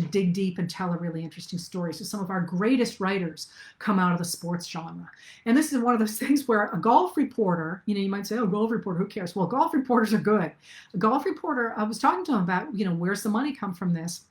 Speaker 1: dig deep and tell a really interesting story. So some of our greatest writers come out of the sports genre. And this is one of those things where a golf reporter, you might say, oh, golf reporter, who cares? Well, golf reporters are good. A golf reporter, I was talking to him about, where's the money come from this?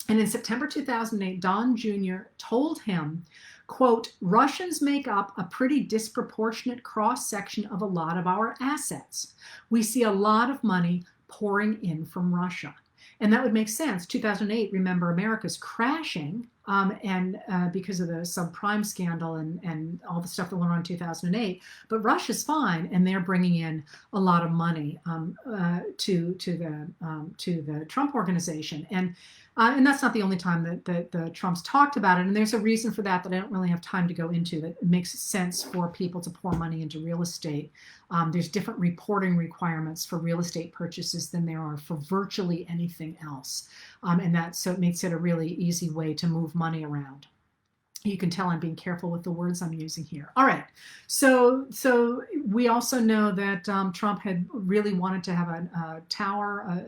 Speaker 1: And in September 2008, Don Jr. told him, quote, Russians make up a pretty disproportionate cross-section of a lot of our assets. We see a lot of money pouring in from Russia. And that would make sense. 2008, remember, America's crashing and because of the subprime scandal and all the stuff that went on in 2008. But Russia's fine, and they're bringing in a lot of money to the Trump organization. And that's not the only time that the Trumps talked about it. And there's a reason for that I don't really have time to go into, that it makes sense for people to pour money into real estate. There's different reporting requirements for real estate purchases than there are for virtually anything else. So it makes it a really easy way to move money around. You can tell I'm being careful with the words I'm using here. All right. So we also know that Trump had really wanted to have a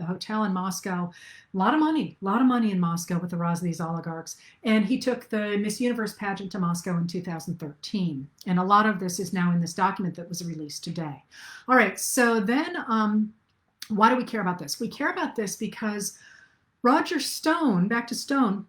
Speaker 1: hotel in Moscow. A lot of money in Moscow with the rise of these oligarchs. And he took the Miss Universe pageant to Moscow in 2013. And a lot of this is now in this document that was released today. All right. So then why do we care about this? We care about this because Roger Stone, back to Stone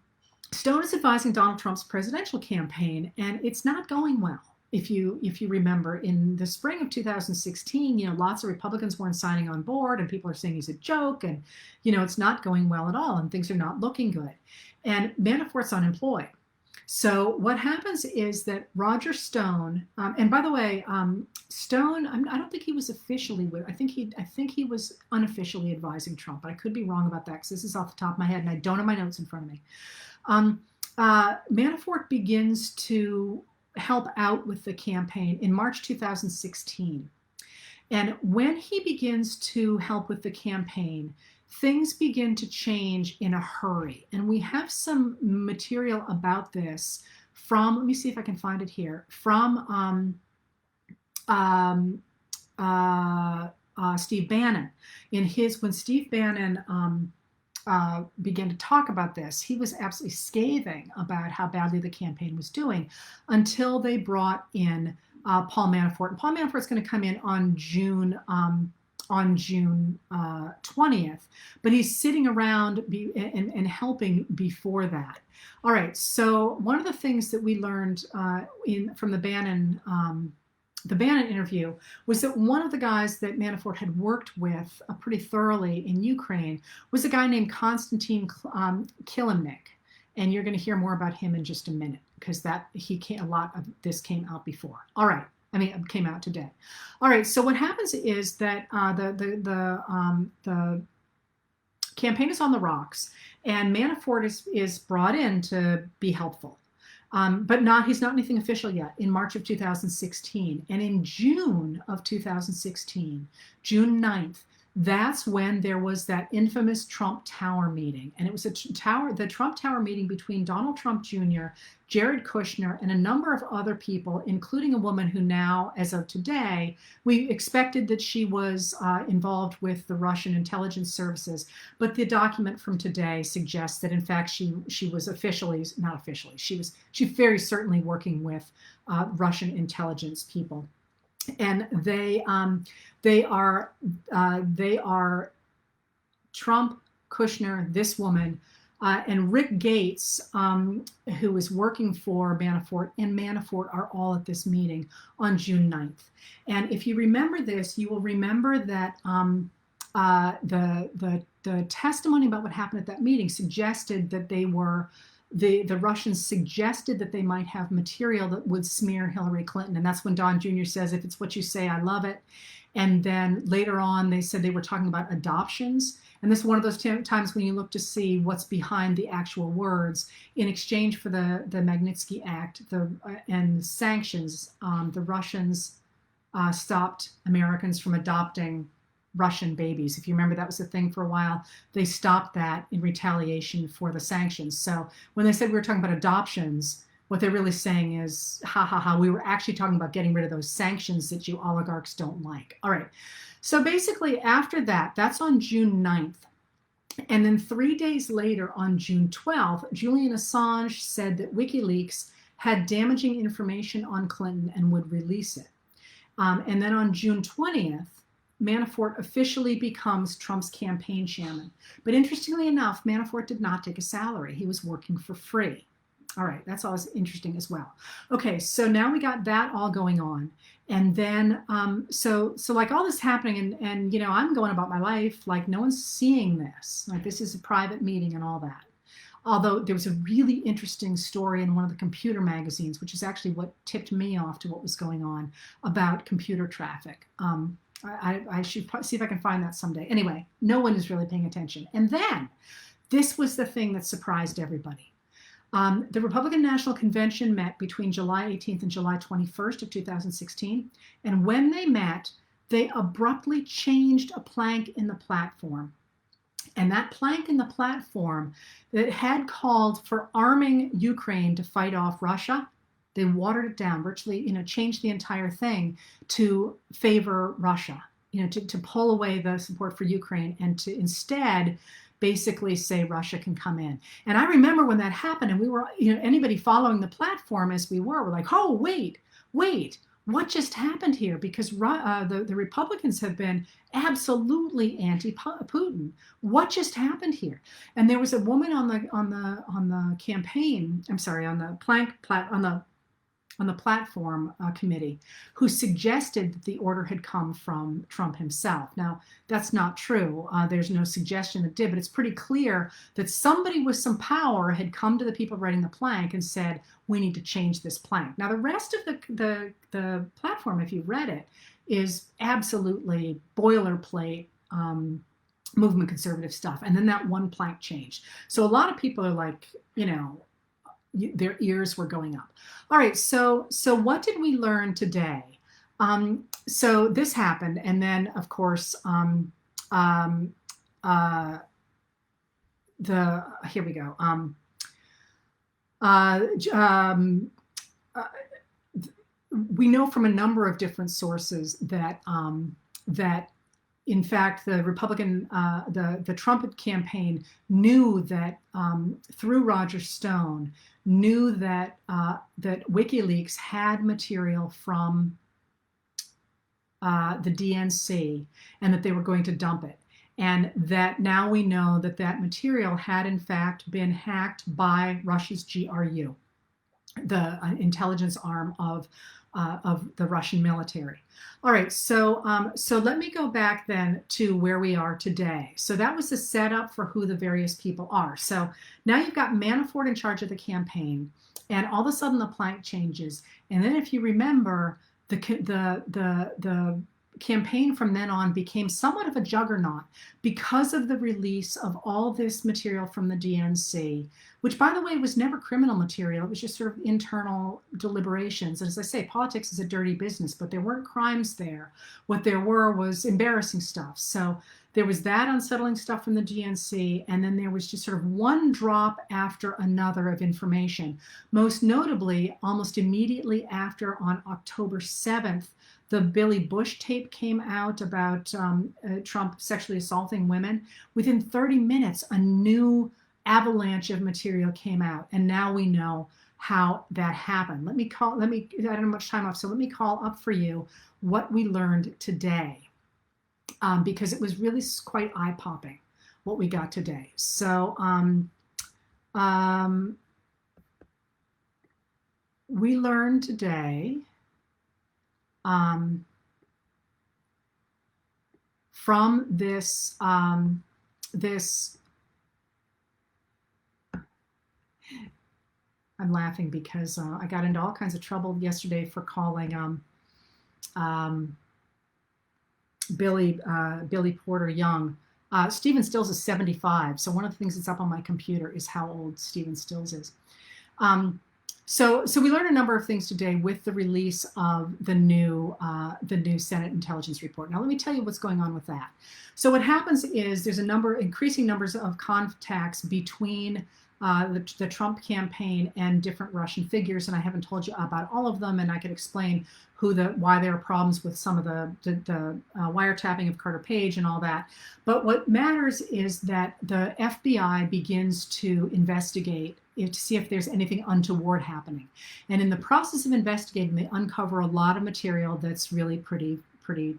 Speaker 1: is advising Donald Trump's presidential campaign, and it's not going well. If you remember, in the spring of 2016, lots of Republicans weren't signing on board, and people are saying he's a joke, and it's not going well at all, and things are not looking good. And Manafort's unemployed. So what happens is that Roger Stone, and by the way, Stone, I don't think he was officially I think he was unofficially advising Trump, but I could be wrong about that because this is off the top of my head, and I don't have my notes in front of me. Manafort begins to help out with the campaign in March 2016. And when he begins to help with the campaign, things begin to change in a hurry. And we have some material about this from, let me see if I can find it here, from um, Steve Bannon. When Steve Bannon began to talk about this, he was absolutely scathing about how badly the campaign was doing until they brought in Paul Manafort. And Paul Manafort's going to come in on June 20th, but he's sitting around and helping before that. All right, so one of the things that we learned from the Bannon interview was that one of the guys that Manafort had worked with pretty thoroughly in Ukraine was a guy named Konstantin Kilimnik. And you're going to hear more about him in just a minute, because a lot of this came out before. All right. I mean, it came out today. All right. So what happens is that the campaign is on the rocks, and Manafort is brought in to be helpful. But he's not anything official yet, in March of 2016. And in June of 2016, June 9th, that's when there was that infamous Trump Tower meeting. And it was the Trump Tower meeting between Donald Trump Jr., Jared Kushner, and a number of other people, including a woman who now, as of today, we expected that she was involved with the Russian intelligence services. But the document from today suggests that, in fact, she was she very certainly working with Russian intelligence people. And they are Trump, Kushner, this woman, and Rick Gates, who is working for Manafort, and Manafort are all at this meeting on June 9th. And if you remember this, you will remember that the testimony about what happened at that meeting suggested that the Russians suggested that they might have material that would smear Hillary Clinton. And that's when Don Jr. says, if it's what you say, I love it. And then later on, they said they were talking about adoptions. And this is one of those times when you look to see what's behind the actual words. In exchange for the Magnitsky Act and sanctions, the Russians stopped Americans from adopting Russian babies. If you remember, that was the thing for a while. They stopped that in retaliation for the sanctions. So when they said we were talking about adoptions, what they're really saying is, ha, ha, ha, we were actually talking about getting rid of those sanctions that you oligarchs don't like. All right. So basically after that, that's on June 9th. And then 3 days later, on June 12th, Julian Assange said that WikiLeaks had damaging information on Clinton and would release it. And then on June 20th, Manafort officially becomes Trump's campaign chairman. But interestingly enough, Manafort did not take a salary. He was working for free. All right, that's always interesting as well. Okay, so now we got that all going on. And then, so like all this happening, and you know, I'm going about my life like no one's seeing this. Like this is a private meeting and all that. Although there was a really interesting story in one of the computer magazines, which is actually what tipped me off to what was going on about computer traffic. I should see if I can find that someday. Anyway, no one is really paying attention. And then this was the thing that surprised everybody. The Republican National Convention met between July 18th and July 21st of 2016. And when they met, they abruptly changed a plank in the platform. And that plank in the platform that had called for arming Ukraine to fight off Russia, they watered it down, virtually, changed the entire thing to favor Russia, to pull away the support for Ukraine and to instead basically say Russia can come in. And I remember when that happened, and we were, anybody following the platform as we were like, oh, wait, what just happened here? Because the Republicans have been absolutely anti-Putin. What just happened here? And there was a woman on the campaign, I'm sorry, on the platform committee, who suggested that the order had come from Trump himself. Now, that's not true. There's no suggestion it did, but it's pretty clear that somebody with some power had come to the people writing the plank and said, we need to change this plank. Now, the rest of the platform, if you read it, is absolutely boilerplate movement conservative stuff. And then that one plank changed. So a lot of people are like, their ears were going up. All right, so what did we learn today? So this happened, and then of course um, uh, the here we go. Uh, um, uh, we know from a number of different sources that that in fact the Republican the Trump campaign knew that through Roger Stone knew that that WikiLeaks had material from the DNC and that they were going to dump it. And that now we know that that material had in fact been hacked by Russia's GRU, the intelligence arm of the Russian military. All right, so so let me go back then to where we are today. So that was the setup for who the various people are. So now you've got Manafort in charge of the campaign, and all of a sudden the plank changes. And then if you remember, the campaign from then on became somewhat of a juggernaut because of the release of all this material from the DNC, which, by the way, was never criminal material. It was just sort of internal deliberations. And as I say, politics is a dirty business, but there weren't crimes there. What there were was embarrassing stuff. So there was that unsettling stuff from the DNC, and then there was just sort of one drop after another of information. Most notably, almost immediately after, on October 7th, the Billy Bush tape came out about Trump sexually assaulting women. Within 30 minutes, a new avalanche of material came out, and now we know how that happened. I don't have much time off, so let me call up for you what we learned today, because it was really quite eye-popping what we got today. So we learned today from this this I'm laughing because I got into all kinds of trouble yesterday for calling Billy Porter young. Stephen Stills is 75, so one of the things that's up on my computer is how old Stephen Stills is. So we learned a number of things today with the release of the new Senate intelligence report. Now let me tell you what's going on with that. So what happens is there's increasing numbers of contacts between the Trump campaign and different Russian figures, and I haven't told you about all of them, and I could explain why there are problems with some of the wiretapping of Carter Page and all that. But what matters is that the FBI begins to investigate to see if there's anything untoward happening. And in the process of investigating, they uncover a lot of material that's really pretty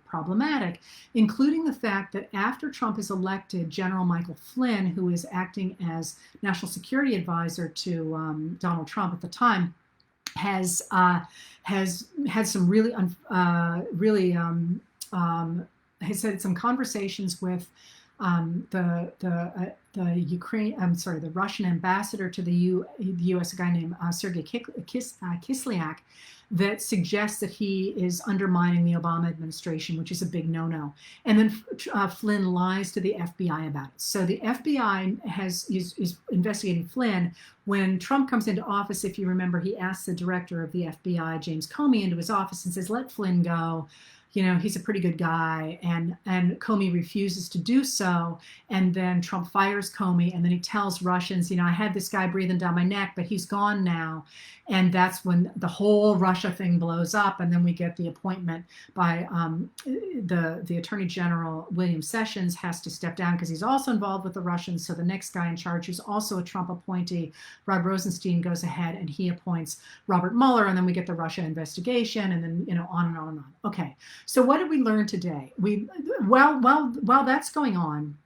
Speaker 1: problematic, including the fact that after Trump is elected, General Michael Flynn, who is acting as National Security Advisor to Donald Trump at the time, has had some has had some conversations with the Russian ambassador to the U.S., a guy named Sergey Kislyak, that suggests that he is undermining the Obama administration, which is a big no-no. And then Flynn lies to the FBI about it. So the FBI is investigating Flynn. When Trump comes into office, if you remember, he asks the director of the FBI, James Comey, into his office and says, "Let Flynn go. You know, he's a pretty good guy," and Comey refuses to do so, and then Trump fires Comey, and then he tells Russians, "I had this guy breathing down my neck, but he's gone now," and that's when the whole Russia thing blows up, and then we get the appointment by the Attorney General William Sessions has to step down because he's also involved with the Russians. So the next guy in charge, who's also a Trump appointee, Rod Rosenstein, goes ahead and he appoints Robert Mueller, and then we get the Russia investigation, and then on and on and on. Okay. So what did we learn today? While that's going on,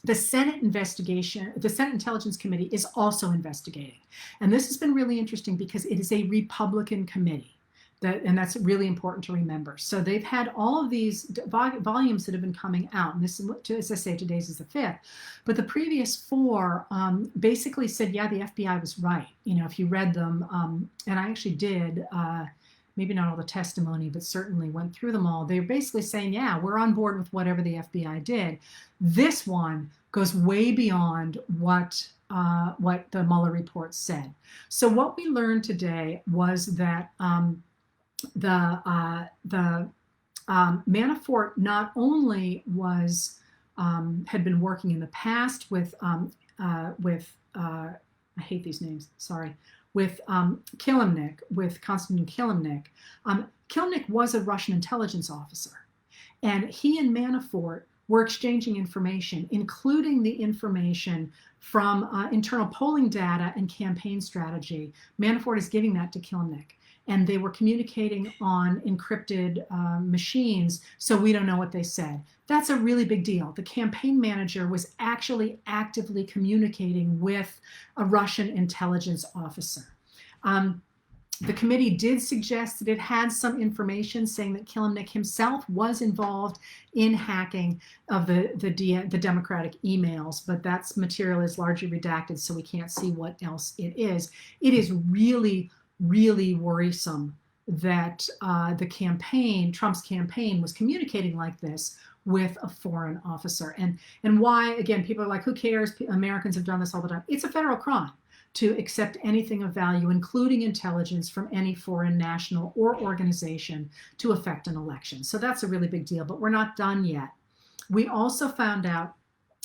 Speaker 1: the Senate investigation, the Senate Intelligence Committee is also investigating. And this has been really interesting because it is a Republican committee. And that's really important to remember. So they've had all of these volumes that have been coming out. And this is, as I say, today's is the 5th. But the previous 4 basically said, yeah, the FBI was right. If you read them, and I actually did, maybe not all the testimony, but certainly went through them all. They're basically saying, yeah, we're on board with whatever the FBI did. This one goes way beyond what the Mueller report said. So what we learned today was that the Manafort not only had been working in the past with I hate these names, sorry, with Kilimnik, with Konstantin Kilimnik. Kilimnik was a Russian intelligence officer, and he and Manafort were exchanging information, including the information from internal polling data and campaign strategy. Manafort is giving that to Kilimnik, and they were communicating on encrypted machines, so we don't know what they said. That's a really big deal. The campaign manager was actually actively communicating with a Russian intelligence officer. The committee did suggest that it had some information saying that Kilimnik himself was involved in hacking of the Democratic emails, but that material is largely redacted, so we can't see what else it is. It is really, really worrisome that Trump's campaign was communicating like this with a foreign officer. And why, again, people are like, who cares? Americans have done this all the time. It's a federal crime to accept anything of value, including intelligence, from any foreign national or organization to affect an election. So that's a really big deal, but we're not done yet. We also found out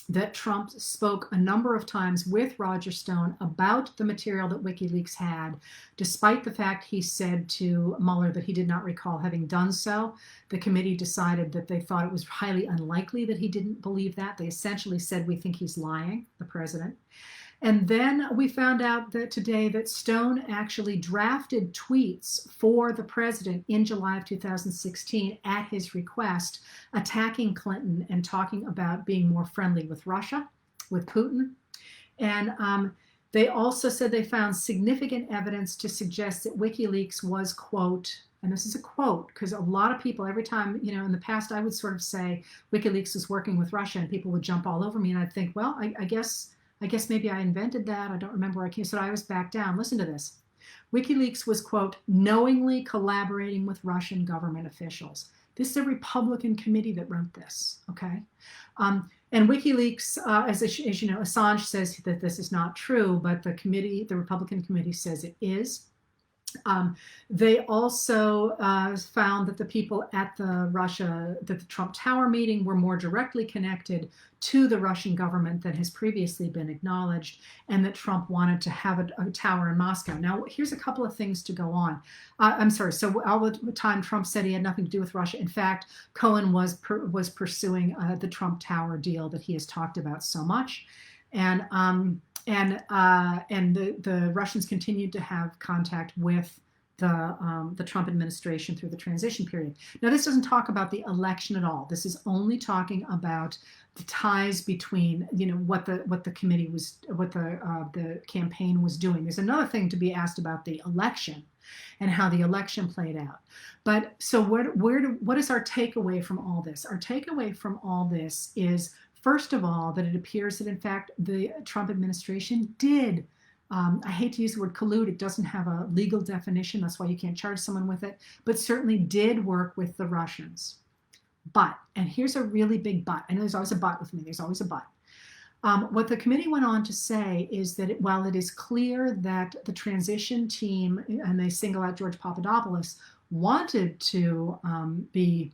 Speaker 1: that Trump spoke a number of times with Roger Stone about the material that WikiLeaks had, despite the fact he said to Mueller that he did not recall having done so. The committee decided that they thought it was highly unlikely that he didn't believe that. They essentially said, we think he's lying, the president. And then we found out that today that Stone actually drafted tweets for the president in July of 2016 at his request, attacking Clinton and talking about being more friendly with Russia, with Putin. And they also said they found significant evidence to suggest that WikiLeaks was, quote, and this is a quote, because a lot of people, every time, in the past, I would sort of say WikiLeaks is working with Russia, and people would jump all over me. And I'd think, well, I guess maybe I invented that. I don't remember where I came, so I was back down. Listen to this. WikiLeaks was, quote, knowingly collaborating with Russian government officials. This is a Republican committee that wrote this, okay? And WikiLeaks, as you know, Assange says that this is not true, but the Republican committee says it is. They also found that the people at the Trump Tower meeting were more directly connected to the Russian government than has previously been acknowledged, and that Trump wanted to have a tower in Moscow. Now, here's a couple of things to go on. I'm sorry. So all the time Trump said he had nothing to do with Russia. In fact, Cohen was pursuing the Trump Tower deal that he has talked about so much, and the Russians continued to have contact with the Trump administration through the transition period. Now, this doesn't talk about the election at all. This is only talking about the ties between, what the committee was, what the campaign was doing. There's another thing to be asked about the election and how the election played out. But so what is our takeaway from all this? Our takeaway from all this is, first of all, that it appears that, in fact, the Trump administration did, I hate to use the word collude, it doesn't have a legal definition, that's why you can't charge someone with it, but certainly did work with the Russians. But, and here's a really big but, I know there's always a but with me, there's always a but. What the committee went on to say is that while it is clear that the transition team, and they single out George Papadopoulos, wanted to be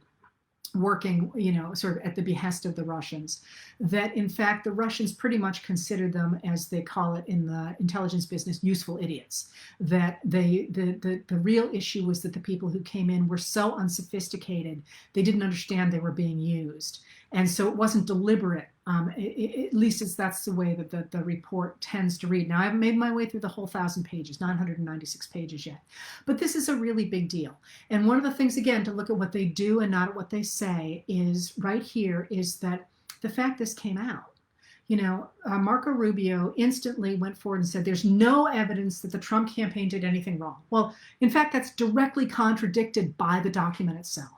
Speaker 1: working, sort of at the behest of the Russians, that in fact the Russians pretty much considered them, as they call it in the intelligence business, useful idiots. That the real issue was that the people who came in were so unsophisticated, they didn't understand they were being used. And so it wasn't deliberate. At least that's the way that the report tends to read. Now, I haven't made my way through the whole 1,000 pages, 996 pages yet. But this is a really big deal. And one of the things, again, to look at what they do and not at what they say is right here is that the fact this came out. Marco Rubio instantly went forward and said there's no evidence that the Trump campaign did anything wrong. Well, in fact, that's directly contradicted by the document itself.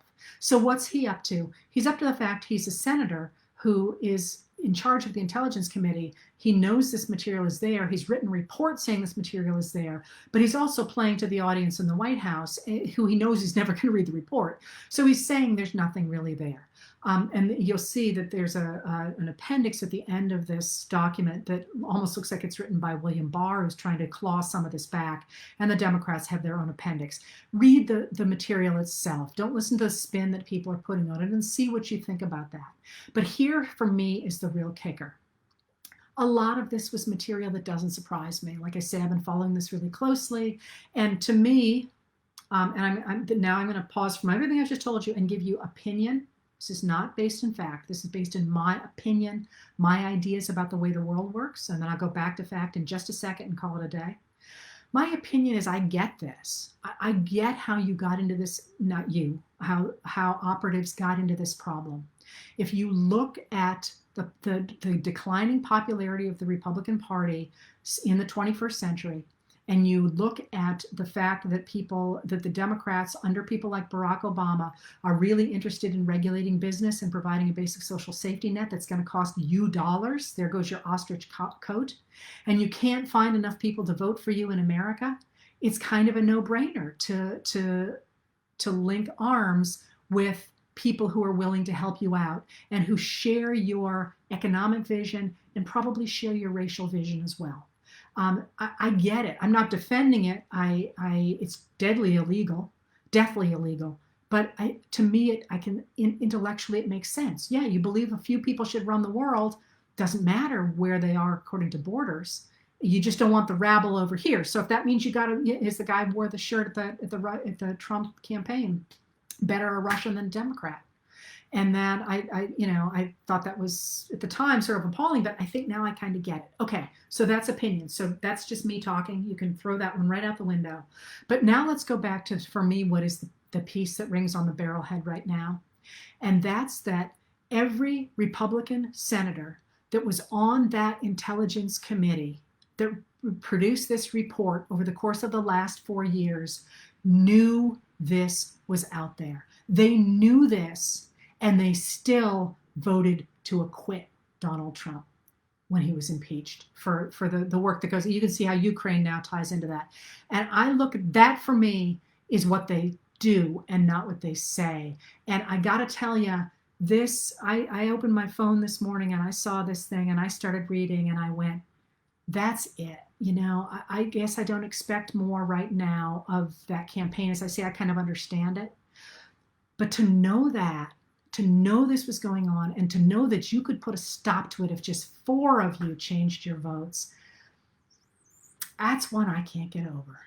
Speaker 1: So what's he up to? He's up to the fact he's a senator who is in charge of the Intelligence Committee. He knows this material is there. He's written reports saying this material is there, but he's also playing to the audience in the White House, who he knows he's never going to read the report. So he's saying there's nothing really there. And you'll see that there's an appendix at the end of this document that almost looks like it's written by William Barr, who's trying to claw some of this back. And the Democrats have their own appendix. Read the material itself. Don't listen to the spin that people are putting on it, and see what you think about that. But here, for me, is the real kicker. A lot of this was material that doesn't surprise me. Like I said, I've been following this really closely. And to me, and now I'm going to pause from everything I've just told you and give you opinion. This is not based in fact. This is based in my opinion, my ideas about the way the world works. And then I'll go back to fact in just a second and call it a day. My opinion is I get this. I get how you got into this, not you, how operatives got into this problem. If you look at the declining popularity of the Republican Party in the 21st century, and you look at the fact that the Democrats under people like Barack Obama are really interested in regulating business and providing a basic social safety net that's going to cost you dollars, there goes your ostrich coat, and you can't find enough people to vote for you in America, it's kind of a no-brainer to link arms with people who are willing to help you out and who share your economic vision and probably share your racial vision as well. I get it. I'm not defending it. It's deadly illegal, deathly illegal. But to me, intellectually, it makes sense. Yeah, you believe a few people should run the world. Doesn't matter where they are according to borders. You just don't want the rabble over here. So if that means you got to, as the guy wore the shirt at the Trump campaign, better a Russian than a Democrat. And that I thought that was at the time sort of appalling, but I think now I kind of get it. Okay, so that's opinion. So that's just me talking. You can throw that one right out the window. But now let's go back to, for me, what is the piece that rings on the barrelhead right now. And that's that every Republican senator that was on that intelligence committee that produced this report over the course of the last 4 years knew this was out there. They knew this. And they still voted to acquit Donald Trump when he was impeached for the work that goes. You can see how Ukraine now ties into that. And I look at that, for me, is what they do and not what they say. And I got to tell you, I opened my phone this morning and I saw this thing and I started reading and I went, that's it. I guess I don't expect more right now of that campaign. As I say, I kind of understand it. But to know this was going on and to know that you could put a stop to it if just 4 of you changed your votes, that's one I can't get over.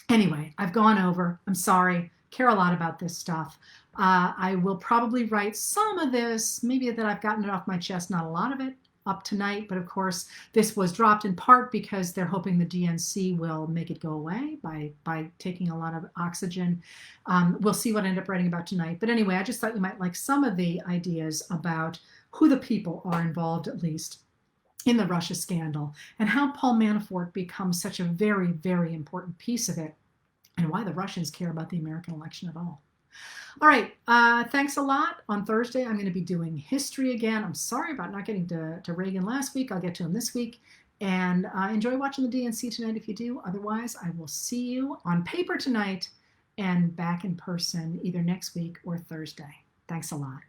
Speaker 1: Anyway, I've gone over. I'm sorry. Care a lot about this stuff. I will probably write some of this, maybe that I've gotten it off my chest, not a lot of it, up tonight. But of course, this was dropped in part because they're hoping the DNC will make it go away by taking a lot of oxygen. We'll see what I end up writing about tonight. But anyway, I just thought you might like some of the ideas about who the people are involved, at least, in the Russia scandal, and how Paul Manafort becomes such a very, very important piece of it, and why the Russians care about the American election at all. All right, thanks a lot. On Thursday, I'm going to be doing history again. I'm sorry about not getting to Reagan last week. I'll get to him this week. And enjoy watching the DNC tonight if you do. Otherwise, I will see you on paper tonight and back in person either next week or Thursday. Thanks a lot.